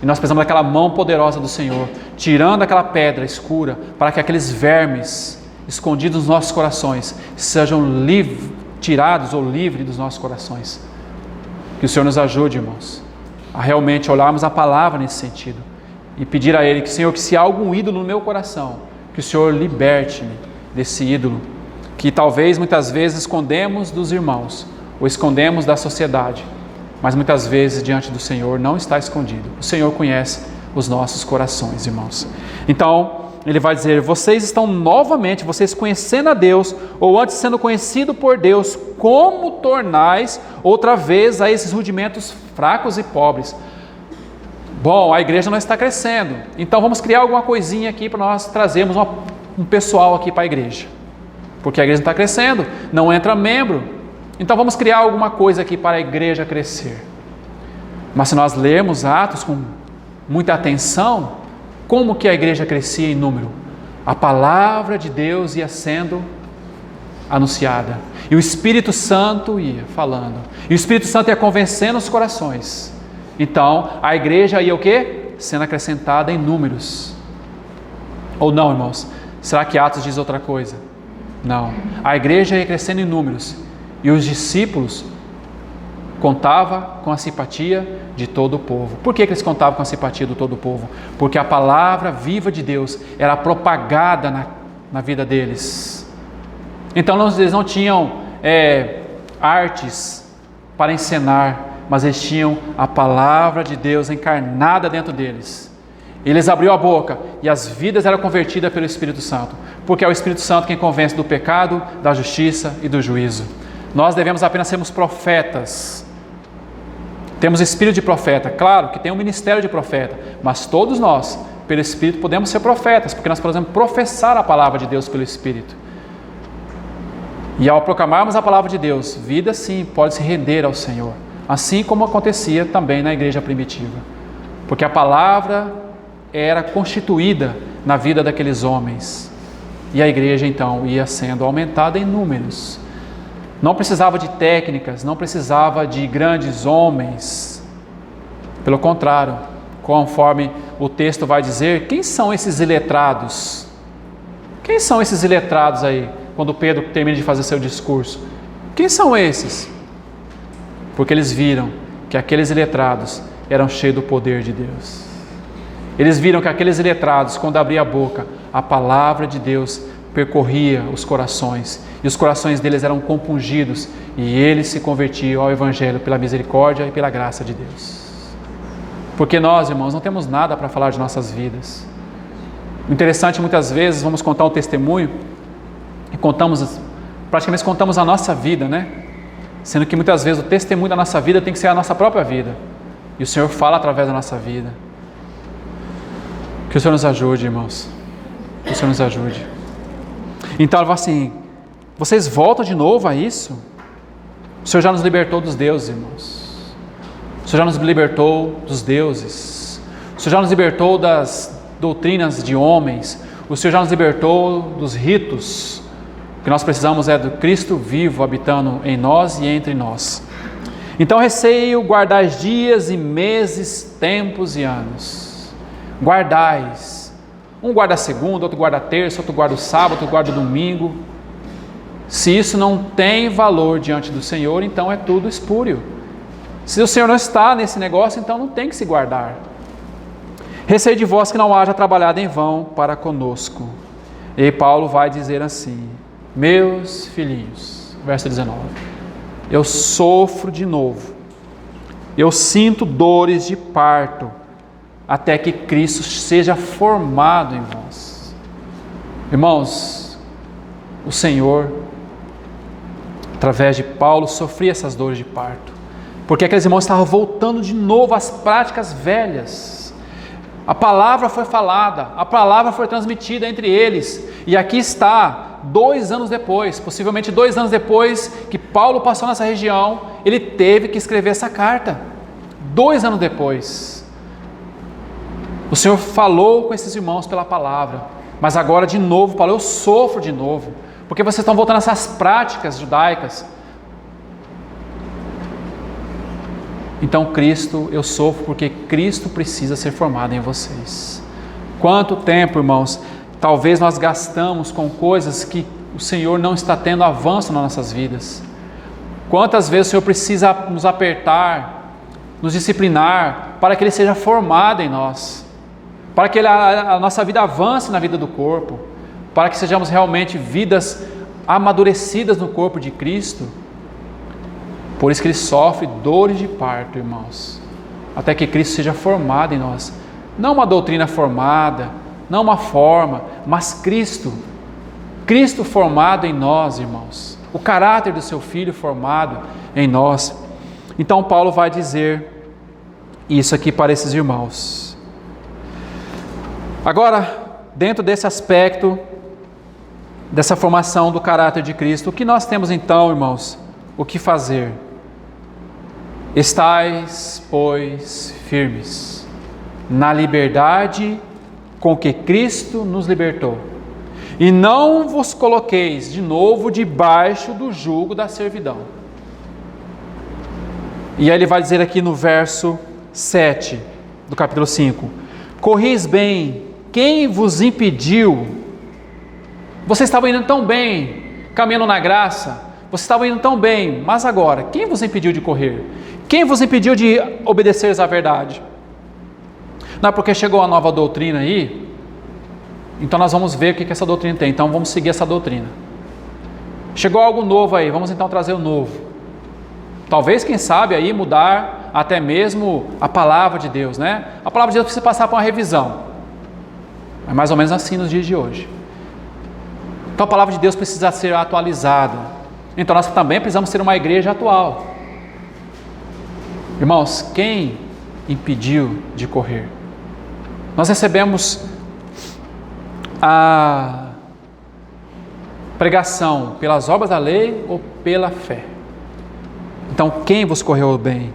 E nós precisamos daquela mão poderosa do Senhor, tirando aquela pedra escura, para que aqueles vermes escondidos nos nossos corações sejam tirados ou livres dos nossos corações. Que o Senhor nos ajude, irmãos, a realmente olharmos a palavra nesse sentido e pedir a Ele que, Senhor, que se há algum ídolo no meu coração, que o Senhor liberte-me desse ídolo, que talvez muitas vezes escondemos dos irmãos ou escondemos da sociedade, mas muitas vezes diante do Senhor não está escondido. O Senhor conhece os nossos corações, irmãos. Então Ele vai dizer, vocês estão novamente, vocês conhecendo a Deus, ou antes sendo conhecido por Deus, como tornais outra vez a esses rudimentos fracos e pobres? Bom, a igreja não está crescendo, então vamos criar alguma coisinha aqui para nós trazermos um pessoal aqui para a igreja, porque a igreja não está crescendo, não entra membro, então vamos criar alguma coisa aqui para a igreja crescer. Mas se nós lermos Atos com muita atenção, como que a igreja crescia em número? A palavra de Deus ia sendo anunciada, e o Espírito Santo ia falando, e o Espírito Santo ia convencendo os corações. Então a igreja ia o quê? Sendo acrescentada em números. Ou não, irmãos? Será que Atos diz outra coisa? Não. A igreja ia crescendo em números, e os discípulos contavam com a simpatia de todo o povo. Por que eles contavam com a simpatia de todo o povo? Porque a palavra viva de Deus era propagada na vida deles. Então eles não tinham artes para encenar, mas eles tinham a palavra de Deus encarnada dentro deles. Eles abriam a boca e as vidas eram convertidas pelo Espírito Santo, porque é o Espírito Santo quem convence do pecado, da justiça e do juízo. Nós devemos apenas sermos profetas. Temos espírito de profeta, claro que tem um ministério de profeta, mas todos nós, pelo Espírito, podemos ser profetas, porque nós podemos professar a palavra de Deus pelo Espírito. E ao proclamarmos a palavra de Deus, vida sim pode se render ao Senhor, assim como acontecia também na igreja primitiva, porque a palavra era constituída na vida daqueles homens, e a igreja então ia sendo aumentada em números. Não precisava de técnicas, não precisava de grandes homens. Pelo contrário, conforme o texto vai dizer, quem são esses iletrados? Quem são esses iletrados aí, quando Pedro termina de fazer seu discurso? Quem são esses? Porque eles viram que aqueles iletrados eram cheios do poder de Deus. Eles viram que aqueles iletrados, quando abriam a boca, a palavra de Deus percorria os corações, e os corações deles eram compungidos, e eles se convertiam ao Evangelho pela misericórdia e pela graça de Deus. Porque nós, irmãos, não temos nada para falar de nossas vidas. O interessante, muitas vezes, vamos contar um testemunho, e praticamente contamos a nossa vida, né? Sendo que muitas vezes o testemunho da nossa vida tem que ser a nossa própria vida, e o Senhor fala através da nossa vida. Que o Senhor nos ajude, irmãos. Que o Senhor nos ajude. Então, ele fala assim: vocês voltam de novo a isso? O Senhor já nos libertou dos deuses, irmãos. O Senhor já nos libertou dos deuses. O Senhor já nos libertou das doutrinas de homens. O Senhor já nos libertou dos ritos. O que nós precisamos é do Cristo vivo habitando em nós e entre nós. Então, receio guardais dias e meses, tempos e anos. Guardais. Um guarda a segunda, outro guarda a terça, outro guarda o sábado, outro guarda o domingo. Se isso não tem valor diante do Senhor, então é tudo espúrio. Se o Senhor não está nesse negócio, então não tem que se guardar. Receio de vós que não haja trabalhado em vão para conosco. E Paulo vai dizer assim: meus filhinhos, verso 19, eu sofro de novo, eu sinto dores de parto, até que Cristo seja formado em vós. Irmãos, o Senhor, através de Paulo, sofria essas dores de parto, porque aqueles irmãos estavam voltando de novo às práticas velhas. A palavra foi falada, a palavra foi transmitida entre eles, e aqui está, 2 anos depois, possivelmente 2 anos depois que Paulo passou nessa região, ele teve que escrever essa carta. 2 anos depois, o Senhor falou com esses irmãos pela palavra, mas agora de novo, Paulo, eu sofro de novo, porque vocês estão voltando a essas práticas judaicas. Então Cristo, eu sofro porque Cristo precisa ser formado em vocês. Quanto tempo, irmãos, talvez nós gastamos com coisas que o Senhor não está tendo avanço nas nossas vidas. Quantas vezes o Senhor precisa nos apertar, nos disciplinar, para que Ele seja formado em nós, para que a nossa vida avance na vida do corpo, para que sejamos realmente vidas amadurecidas no corpo de Cristo. Por isso que Ele sofre dores de parto, irmãos, até que Cristo seja formado em nós. Não uma doutrina formada, não uma forma, mas Cristo formado em nós, irmãos. O caráter do seu Filho formado em nós. Então Paulo vai dizer isso aqui para esses irmãos. Agora, dentro desse aspecto, dessa formação do caráter de Cristo, o que nós temos então, irmãos? O que fazer? Estais, pois, firmes, na liberdade com que Cristo nos libertou, e não vos coloqueis de novo debaixo do jugo da servidão. E aí ele vai dizer aqui no verso 7 do capítulo 5: corris bem, quem vos impediu? Vocês estavam indo tão bem, caminhando na graça, vocês estavam indo tão bem, mas agora, quem vos impediu de correr? Quem vos impediu de obedecer à verdade? Não é porque chegou uma nova doutrina aí, então nós vamos ver o que essa doutrina tem, então vamos seguir essa doutrina. Chegou algo novo aí, vamos então trazer o novo. Talvez, quem sabe, aí mudar até mesmo a palavra de Deus, né? A palavra de Deus precisa passar por uma revisão. É mais ou menos assim nos dias de hoje. Então a palavra de Deus precisa ser atualizada. Então nós também precisamos ser uma igreja atual. Irmãos, quem impediu de correr? Nós recebemos a pregação pelas obras da lei ou pela fé? Então, quem vos correu o bem?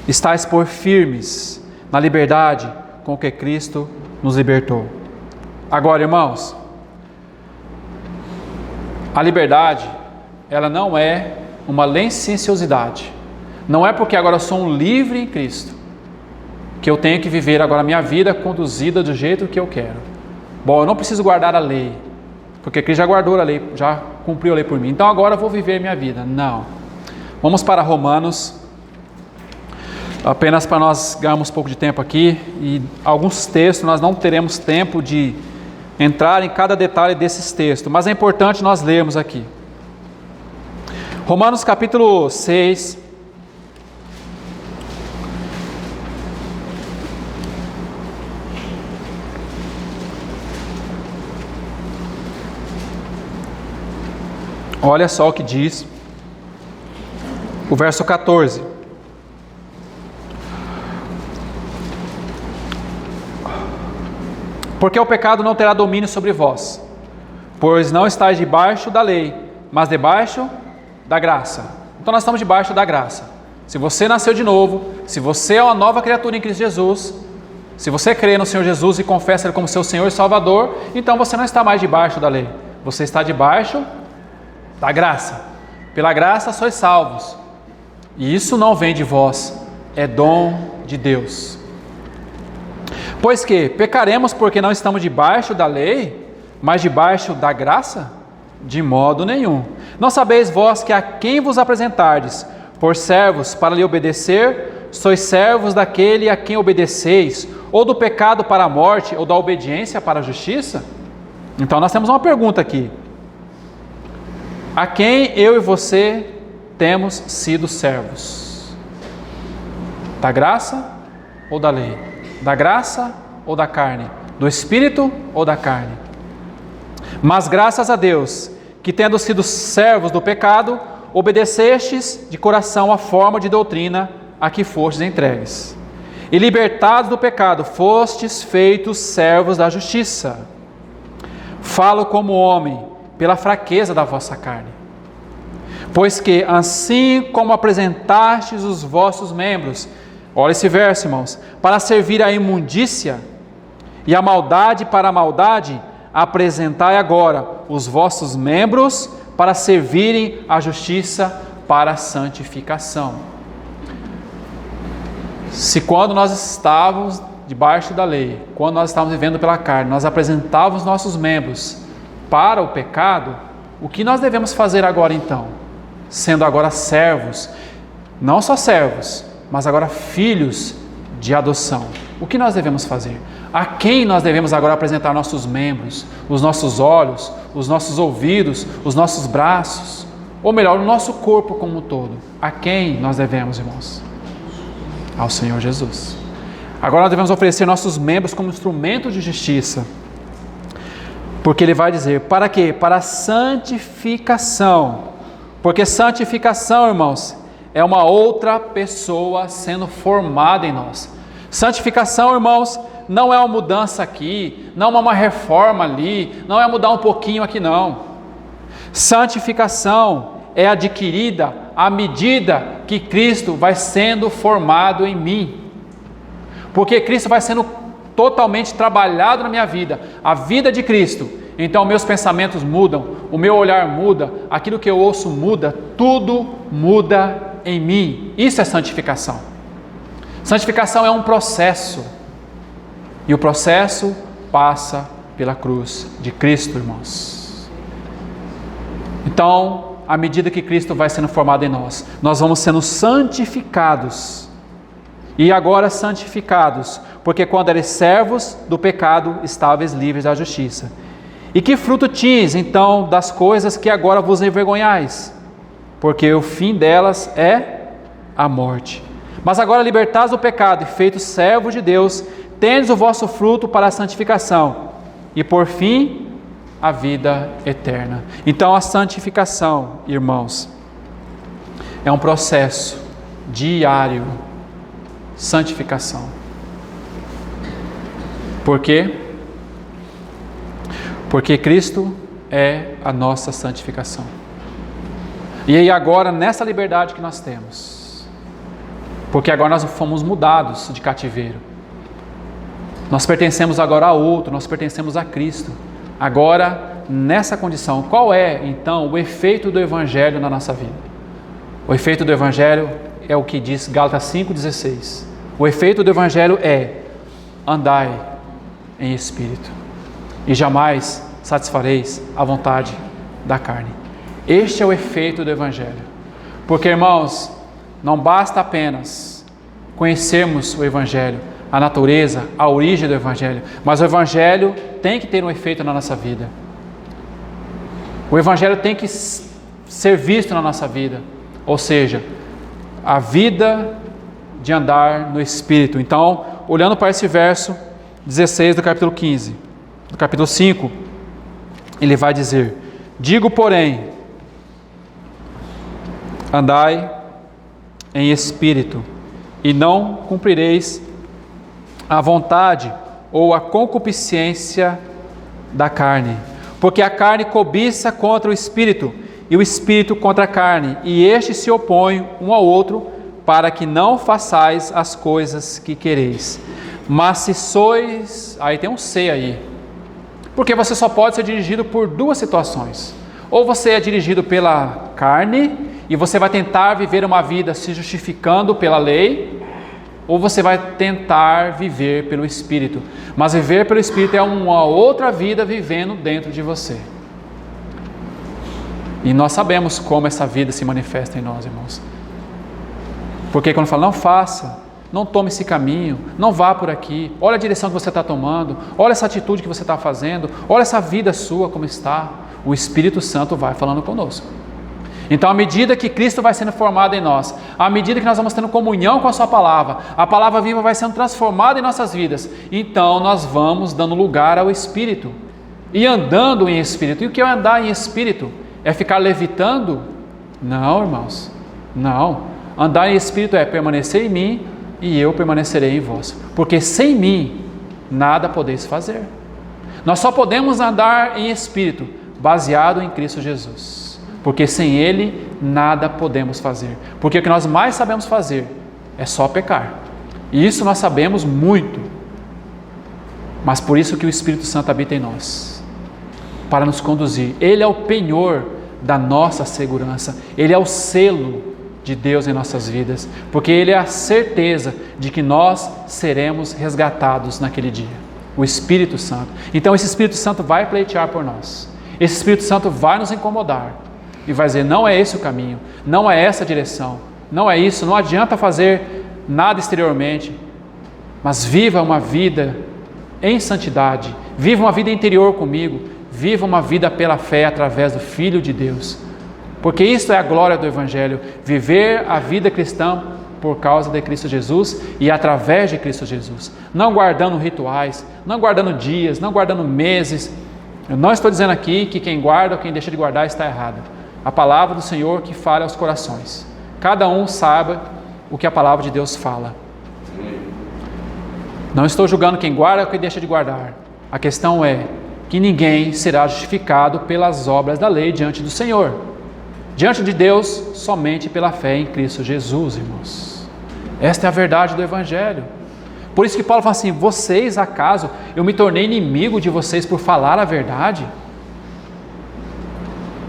Estais por firmes na liberdade com que Cristo nos libertou. Agora, irmãos, a liberdade, ela não é uma licenciosidade. Não é porque agora eu sou um livre em Cristo que eu tenho que viver agora a minha vida conduzida do jeito que eu quero. Bom, eu não preciso guardar a lei, porque Cristo já guardou a lei, já cumpriu a lei por mim. Então agora eu vou viver minha vida. Não. Vamos para Romanos, apenas para nós ganharmos um pouco de tempo aqui, e alguns textos nós não teremos tempo de entrar em cada detalhe desses textos, mas é importante nós lermos aqui. Romanos capítulo 6. Olha só o que diz o verso 14. Porque o pecado não terá domínio sobre vós, pois não estáis debaixo da lei, mas debaixo da graça. Então nós estamos debaixo da graça. Se você nasceu de novo, se você é uma nova criatura em Cristo Jesus, se você crê no Senhor Jesus e confessa Ele como seu Senhor e Salvador, então você não está mais debaixo da lei, você está debaixo da graça. Pela graça sois salvos, e isso não vem de vós, é dom de Deus. Pois que pecaremos porque não estamos debaixo da lei, mas debaixo da graça? De modo nenhum. Não sabeis vós que a quem vos apresentardes por servos para lhe obedecer, sois servos daquele a quem obedeceis, ou do pecado para a morte, ou da obediência para a justiça? Então nós temos uma pergunta aqui. A quem eu e você temos sido servos? Da graça ou da lei? Da graça ou da carne? Do Espírito ou da carne? Mas graças a Deus, que tendo sido servos do pecado, obedecestes de coração a forma de doutrina a que fostes entregues. E libertados do pecado, fostes feitos servos da justiça. Falo como homem, pela fraqueza da vossa carne. Pois que, assim como apresentastes os vossos membros, olha esse verso, irmãos, para servir à imundícia e a maldade para a maldade, apresentai agora os vossos membros para servirem à justiça para a santificação. Se quando nós estávamos debaixo da lei, quando nós estávamos vivendo pela carne, nós apresentávamos nossos membros para o pecado, o que nós devemos fazer agora então? Sendo agora servos, não só servos, mas agora filhos de adoção. O que nós devemos fazer? A quem nós devemos agora apresentar nossos membros, os nossos olhos, os nossos ouvidos, os nossos braços, ou melhor, o nosso corpo como um todo? A quem nós devemos, irmãos? Ao Senhor Jesus. Agora nós devemos oferecer nossos membros como instrumento de justiça, porque Ele vai dizer, para quê? Para a santificação, porque santificação, irmãos, é uma outra pessoa sendo formada em nós. Santificação, irmãos, não é uma mudança aqui, não é uma reforma ali, não é mudar um pouquinho aqui não. Santificação é adquirida à medida que Cristo vai sendo formado em mim. Porque Cristo vai sendo totalmente trabalhado na minha vida, a vida de Cristo. Então meus pensamentos mudam, o meu olhar muda, aquilo que eu ouço muda, tudo muda em mim. Isso é santificação. Santificação é um processo. E o processo passa pela cruz de Cristo, irmãos. Então, à medida que Cristo vai sendo formado em nós, nós vamos sendo santificados. E agora santificados, porque quando eres servos do pecado, estáveis livres da justiça. E que fruto tinhas, então, das coisas que agora vos envergonhais? Porque o fim delas é a morte. Mas agora libertados do pecado e feitos servos de Deus, tendes o vosso fruto para a santificação, e por fim, a vida eterna. Então a santificação, irmãos, é um processo diário. Santificação. Por quê? Porque Cristo é a nossa santificação. E aí agora, nessa liberdade que nós temos, porque agora nós fomos mudados de cativeiro, nós pertencemos agora a outro, nós pertencemos a Cristo. Agora, nessa condição, qual é então o efeito do Evangelho na nossa vida? O efeito do Evangelho é o que diz Gálatas 5,16. O efeito do Evangelho é: andai em espírito, e jamais satisfareis a vontade da carne. Este é o efeito do Evangelho. Porque, irmãos, não basta apenas conhecermos o Evangelho, a natureza, a origem do Evangelho, mas o Evangelho tem que ter um efeito na nossa vida. O Evangelho tem que ser visto na nossa vida. Ou seja, a vida de andar no Espírito. Então, olhando para esse verso 16 do capítulo 15, do capítulo 5, ele vai dizer: digo, porém, andai em espírito, e não cumprireis a vontade ou a concupiscência da carne. Porque a carne cobiça contra o espírito, e o espírito contra a carne, e estes se opõem um ao outro, para que não façais as coisas que quereis. Mas se sois... Aí tem um "se" aí. Porque você só pode ser dirigido por duas situações. Ou você é dirigido pela carne, e você vai tentar viver uma vida se justificando pela lei, ou você vai tentar viver pelo Espírito. Mas viver pelo Espírito é uma outra vida vivendo dentro de você. E nós sabemos como essa vida se manifesta em nós, irmãos. Porque quando fala, não faça, não tome esse caminho, não vá por aqui, olha a direção que você está tomando, olha essa atitude que você está fazendo, olha essa vida sua como está, o Espírito Santo vai falando conosco. Então, à medida que Cristo vai sendo formado em nós, à medida que nós vamos tendo comunhão com a sua palavra, a palavra viva vai sendo transformada em nossas vidas, então nós vamos dando lugar ao Espírito, e andando em Espírito. E o que é andar em Espírito? É ficar levitando? Não, irmãos, não. Andar em Espírito é permanecer em mim e eu permanecerei em vós. Porque sem mim, nada podeis fazer. Nós só podemos andar em Espírito, baseado em Cristo Jesus. Porque sem Ele, nada podemos fazer. Porque o que nós mais sabemos fazer é só pecar. E isso nós sabemos muito. Mas por isso que o Espírito Santo habita em nós, para nos conduzir. Ele é o penhor da nossa segurança. Ele é o selo de Deus em nossas vidas, porque Ele é a certeza de que nós seremos resgatados naquele dia. O Espírito Santo. Então esse Espírito Santo vai pleitear por nós. Esse Espírito Santo vai nos incomodar e vai dizer, não é esse o caminho, não é essa a direção, não é isso, não adianta fazer nada exteriormente, mas viva uma vida em santidade, viva uma vida interior comigo, viva uma vida pela fé através do Filho de Deus. Porque isso é a glória do Evangelho, viver a vida cristã por causa de Cristo Jesus e através de Cristo Jesus. Não guardando rituais, não guardando dias, não guardando meses. Eu não estou dizendo aqui que quem guarda ou quem deixa de guardar está errado. A palavra do Senhor que fala aos corações. Cada um sabe o que a palavra de Deus fala. Não estou julgando quem guarda ou quem deixa de guardar. A questão é que ninguém será justificado pelas obras da lei diante do Senhor. Diante de Deus, somente pela fé em Cristo Jesus, irmãos. Esta é a verdade do Evangelho. Por isso que Paulo fala assim, vocês, acaso, eu me tornei inimigo de vocês por falar a verdade?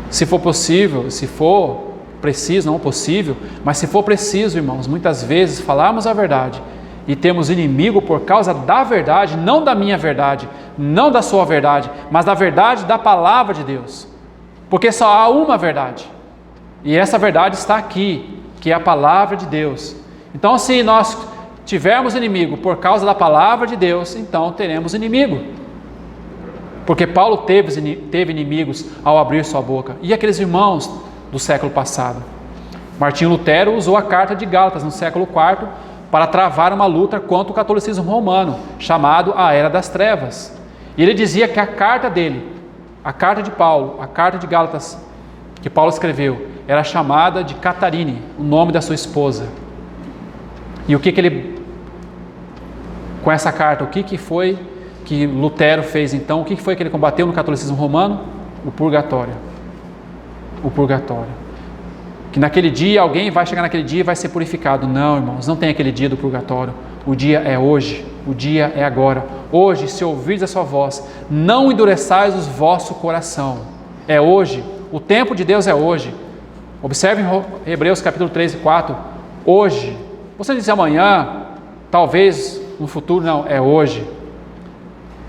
Se for possível, se for preciso, não possível, mas se for preciso, irmãos, muitas vezes falarmos a verdade e temos inimigo por causa da verdade, não da minha verdade, não da sua verdade, mas da verdade da palavra de Deus. Porque só há uma verdade. E essa verdade está aqui, que é a palavra de Deus. Então, se nós tivermos inimigo por causa da palavra de Deus, então teremos inimigo. Porque Paulo teve inimigos ao abrir sua boca. E aqueles irmãos do século passado? Martinho Lutero usou a carta de Gálatas no século IV para travar uma luta contra o catolicismo romano, chamado a Era das Trevas. E ele dizia que a carta dele, a carta de Paulo, a carta de Gálatas, que Paulo escreveu, era chamada de Catarine, o nome da sua esposa. E o que ele, com essa carta, o que foi que Lutero fez então? O que foi que ele combateu no catolicismo romano? O purgatório. O purgatório. Que naquele dia, alguém vai chegar naquele dia e vai ser purificado. Não, irmãos, não tem aquele dia do purgatório. O dia é hoje, o dia é agora. Hoje, se ouvirdes a sua voz, não endureçais o vosso coração. É hoje. O tempo de Deus é hoje. Observe em Hebreus capítulo 3 e 4. Hoje. Você disse amanhã, talvez no futuro, não, é hoje.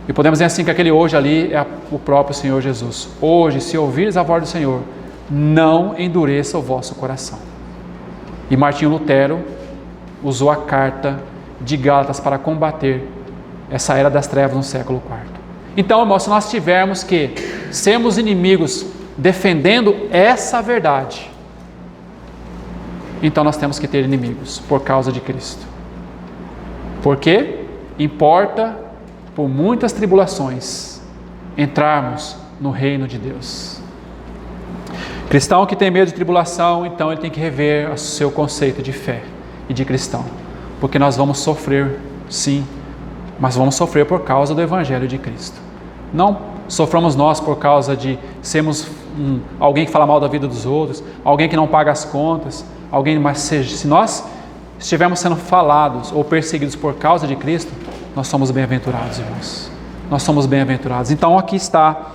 E podemos dizer assim que aquele hoje ali é o próprio Senhor Jesus. Hoje, se ouvires a voz do Senhor, não endureça o vosso coração. E Martinho Lutero usou a carta de Gálatas para combater essa era das trevas no século IV. Então, irmãos, se nós tivermos que sermos inimigos defendendo essa verdade, então nós temos que ter inimigos por causa de Cristo. Porque importa, por muitas tribulações, entrarmos no reino de Deus. Cristão que tem medo de tribulação, então ele tem que rever o seu conceito de fé e de cristão. Porque nós vamos sofrer, sim, mas vamos sofrer por causa do Evangelho de Cristo. Não soframos nós por causa de sermos alguém que fala mal da vida dos outros, alguém que não paga as contas, mas se nós estivermos sendo falados ou perseguidos por causa de Cristo, nós somos bem-aventurados, irmãos. Nós somos bem-aventurados. Então aqui está,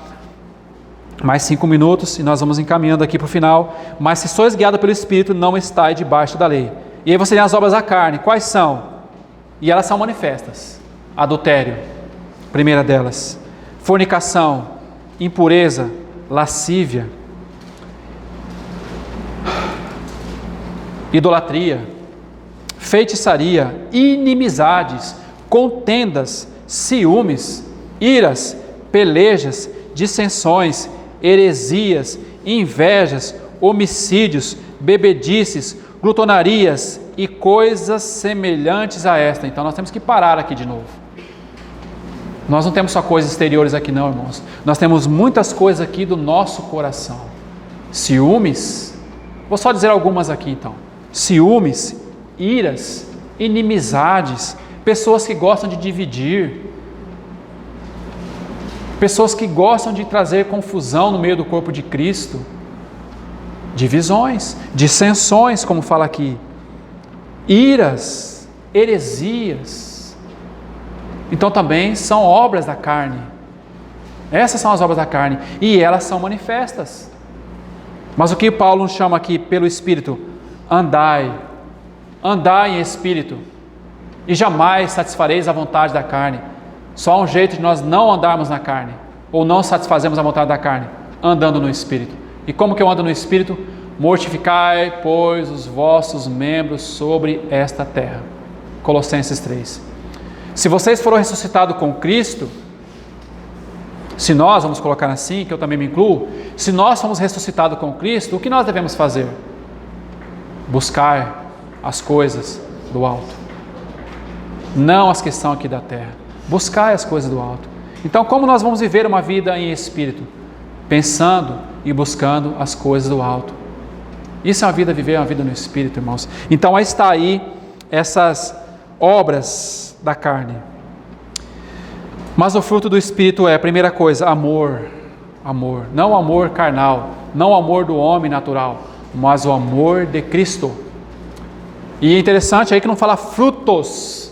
mais 5 minutos e nós vamos encaminhando aqui para o final. Mas se sois guiados pelo Espírito, não estáis debaixo da lei. E aí você tem as obras da carne. Quais são? E elas são manifestas. Adultério, primeira delas. Fornicação, impureza, lascívia, idolatria, feitiçaria, inimizades, contendas, ciúmes, iras, pelejas, dissensões, heresias, invejas, homicídios, bebedices, glutonarias e coisas semelhantes a esta. Então nós temos que parar aqui de novo. Nós não temos só coisas exteriores aqui não, irmãos. Nós temos muitas coisas aqui do nosso coração. Ciúmes, vou só dizer algumas aqui então. Ciúmes, iras, inimizades, pessoas que gostam de dividir, pessoas que gostam de trazer confusão no meio do corpo de Cristo, divisões, dissensões, como fala aqui, iras, heresias. Então também são obras da carne. Essas são as obras da carne e elas são manifestas. Mas o que Paulo nos chama aqui pelo Espírito? Andai em Espírito e jamais satisfareis a vontade da carne. Só há um jeito de nós não andarmos na carne ou não satisfazemos a vontade da carne, andando no Espírito. E como que eu ando no Espírito? Mortificai, pois, os vossos membros sobre esta terra. Colossenses 3. Se vocês foram ressuscitados com Cristo, se nós, vamos colocar assim, que eu também me incluo, se nós fomos ressuscitados com Cristo, o que nós devemos fazer? Buscar as coisas do alto, não as que são aqui da terra. Buscar as coisas do alto. Então, como nós vamos viver uma vida em Espírito? Pensando e buscando as coisas do alto. Isso é uma vida, viver uma vida no Espírito, irmãos. Então, aí está aí essas obras da carne. Mas o fruto do Espírito é, primeira coisa, amor. Amor. Não o amor carnal, não o amor do homem natural, mas o amor de Cristo. E é interessante aí que não fala frutos,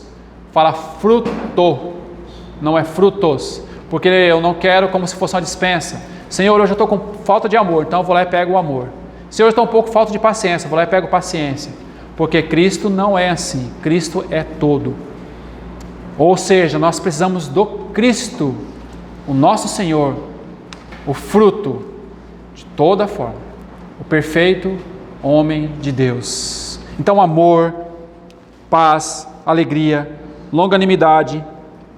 fala fruto, não é frutos, porque eu não quero como se fosse uma dispensa. Senhor, hoje eu estou com falta de amor, então eu vou lá e pego o amor. Senhor, eu estou um pouco falta de paciência, eu vou lá e pego paciência. Porque Cristo não é assim, Cristo é todo. Ou seja, nós precisamos do Cristo, o nosso Senhor, o fruto de toda forma, o perfeito homem de Deus. Então, amor, paz, alegria, longanimidade,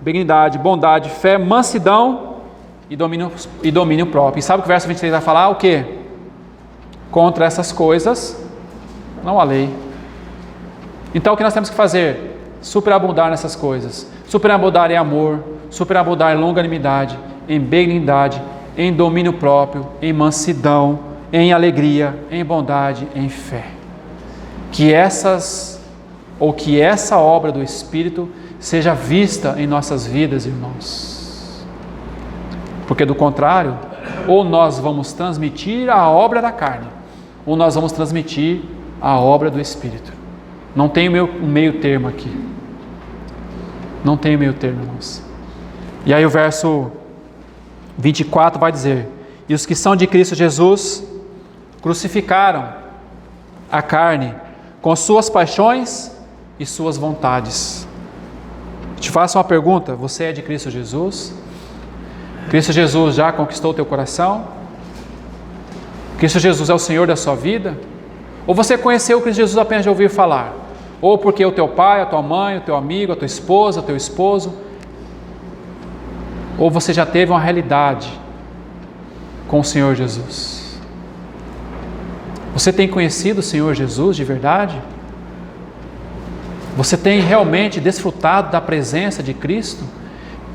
benignidade, bondade, fé, mansidão e domínio próprio. E sabe o que o verso 23 vai falar? O quê? Contra essas coisas não há lei. Então o que nós temos que fazer? Superabundar nessas coisas. Superabundar em amor, superabundar em longanimidade, em benignidade, em domínio próprio, em mansidão, em alegria, em bondade, em fé. Que essa obra do Espírito seja vista em nossas vidas, irmãos. Porque do contrário, ou nós vamos transmitir a obra da carne, ou nós vamos transmitir a obra do Espírito. Não tem um meio termo aqui. Não tem meio termo, irmãos. E aí o verso 24 vai dizer: e os que são de Cristo Jesus crucificaram a carne com suas paixões e suas vontades. Te faço uma pergunta: você é de Cristo Jesus? Cristo Jesus já conquistou o teu coração? Cristo Jesus é o Senhor da sua vida? Ou você conheceu Cristo Jesus apenas de ouvir falar? Ou porque o teu pai, a tua mãe, o teu amigo, a tua esposa, o teu esposo Ou você já teve uma realidade com o Senhor Jesus? Você tem conhecido o Senhor Jesus de verdade? Você tem realmente desfrutado da presença de Cristo?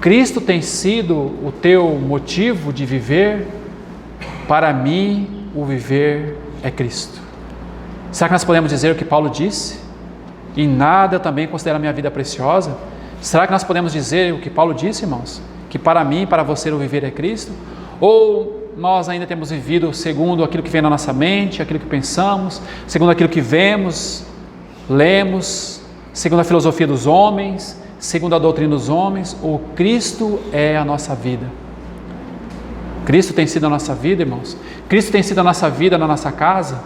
Cristo tem sido o teu motivo de viver? Para mim, o viver é Cristo. Será que nós podemos dizer o que Paulo disse? Em nada eu também considero a minha vida preciosa? Será que nós podemos dizer o que Paulo disse, irmãos? Que para mim, para você, o viver é Cristo? Ou nós ainda temos vivido segundo aquilo que vem na nossa mente, aquilo que pensamos, segundo aquilo que vemos, lemos, segundo a filosofia dos homens, segundo a doutrina dos homens? Ou Cristo é a nossa vida? Cristo tem sido a nossa vida, irmãos? Cristo tem sido a nossa vida na nossa casa?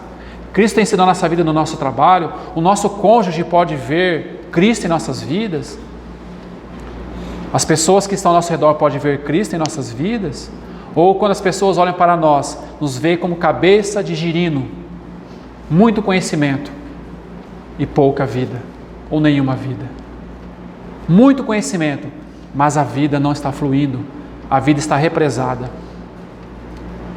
Cristo tem sido a nossa vida no nosso trabalho? O nosso cônjuge pode ver Cristo em nossas vidas? As pessoas que estão ao nosso redor podem ver Cristo em nossas vidas? Ou quando as pessoas olham para nós, nos veem como cabeça de girino, muito conhecimento e pouca vida, ou nenhuma vida? Muito conhecimento, mas a vida não está fluindo, a vida está represada.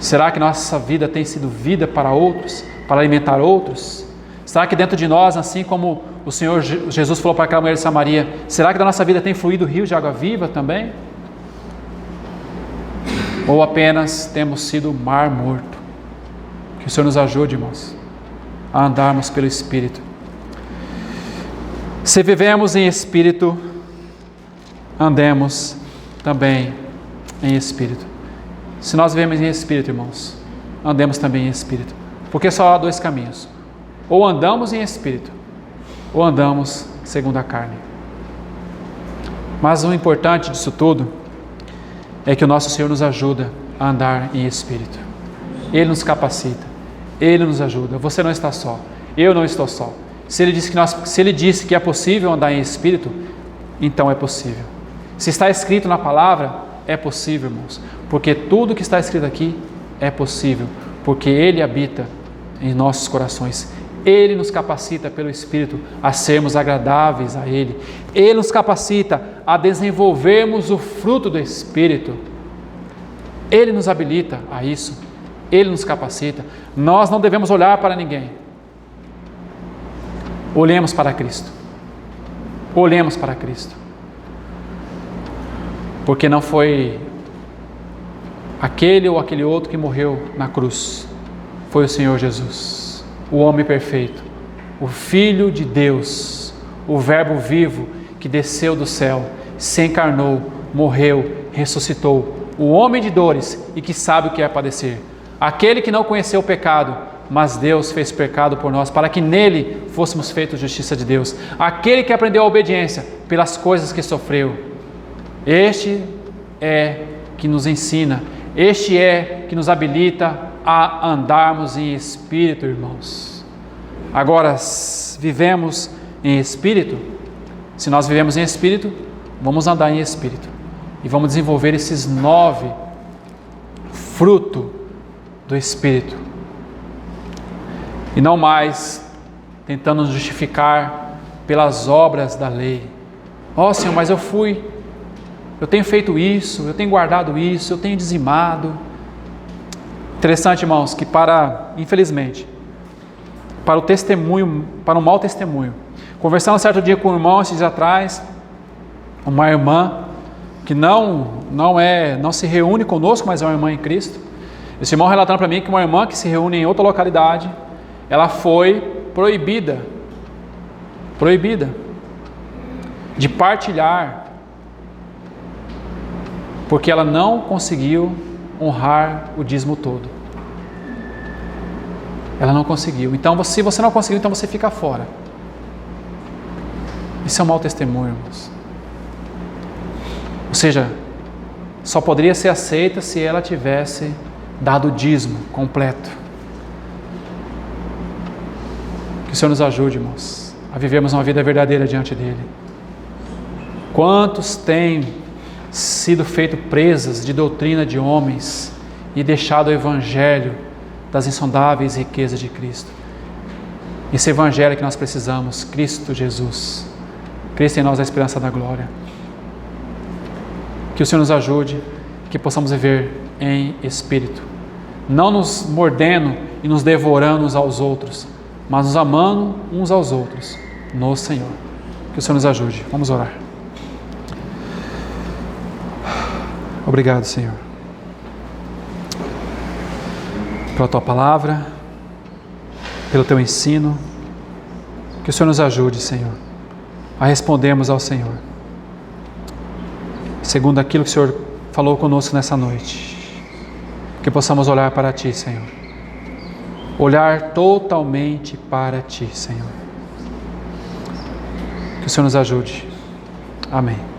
Será que nossa vida tem sido vida para outros, para alimentar outros? Será que dentro de nós, assim como o Senhor Jesus falou para aquela mulher de Samaria, será que da nossa vida tem fluído rios de água viva também? Ou apenas temos sido mar morto? Que o Senhor nos ajude, irmãos, a andarmos pelo Espírito. Se vivemos em Espírito, andemos também em Espírito. Se nós vivemos em Espírito, irmãos, andemos também em Espírito. Porque só há dois caminhos. Ou andamos em Espírito, ou andamos segundo a carne. Mas o importante disso tudo é que o nosso Senhor nos ajuda a andar em Espírito. Ele nos capacita, Ele nos ajuda. Você não está só, eu não estou só. Se Ele disse que é possível andar em Espírito, então é possível. Se está escrito na palavra, é possível, irmãos. Porque tudo que está escrito aqui é possível, porque Ele habita em nossos corações. Ele nos capacita pelo Espírito a sermos agradáveis a Ele. Ele nos capacita a desenvolvermos o fruto do Espírito. Ele nos habilita a isso. Ele nos capacita. Nós não devemos olhar para ninguém. Olhemos para Cristo. Olhemos para Cristo. Porque não foi aquele ou aquele outro que morreu na cruz. Foi o Senhor Jesus, o homem perfeito, o Filho de Deus, o Verbo vivo que desceu do céu, se encarnou, morreu, ressuscitou, o homem de dores e que sabe o que é padecer, aquele que não conheceu o pecado, mas Deus fez pecado por nós, para que nele fôssemos feitos justiça de Deus, aquele que aprendeu a obediência pelas coisas que sofreu. Este é que nos ensina, este é que nos habilita a andarmos em Espírito, irmãos. Agora, vivemos em Espírito? Se nós vivemos em Espírito, vamos andar em Espírito. E vamos desenvolver esses 9 frutos do Espírito. E não mais tentando nos justificar pelas obras da lei. Ó Senhor, mas eu tenho feito isso, eu tenho guardado isso, eu tenho dizimado. Interessante, irmãos, que infelizmente, para o testemunho, para um mau testemunho, conversando certo dia com um irmão, esses dias atrás, uma irmã que não se reúne conosco, mas é uma irmã em Cristo. Esse irmão relatando para mim que uma irmã que se reúne em outra localidade, ela foi proibida de partilhar, porque ela não conseguiu honrar o dízimo todo. Ela não conseguiu. Então, se você não conseguiu, então você fica fora. Isso é um mau testemunho, irmãos. Ou seja, só poderia ser aceita se ela tivesse dado o dízimo completo. Que o Senhor nos ajude, irmãos, a vivermos uma vida verdadeira diante dEle. Quantos têm sido feitos presas de doutrina de homens e deixado o Evangelho das insondáveis riquezas de Cristo? Esse Evangelho que nós precisamos, Cristo Jesus, Cristo em nós a esperança da glória. Que o Senhor nos ajude, que possamos viver em espírito, não nos mordendo e nos devorando uns aos outros, mas nos amando uns aos outros no Senhor. Que o Senhor nos ajude. Vamos orar. Obrigado, Senhor, pela Tua palavra, pelo Teu ensino. Que o Senhor nos ajude, Senhor, a respondermos ao Senhor, segundo aquilo que o Senhor falou conosco nessa noite. Que possamos olhar para Ti, Senhor. Olhar totalmente para Ti, Senhor. Que o Senhor nos ajude. Amém.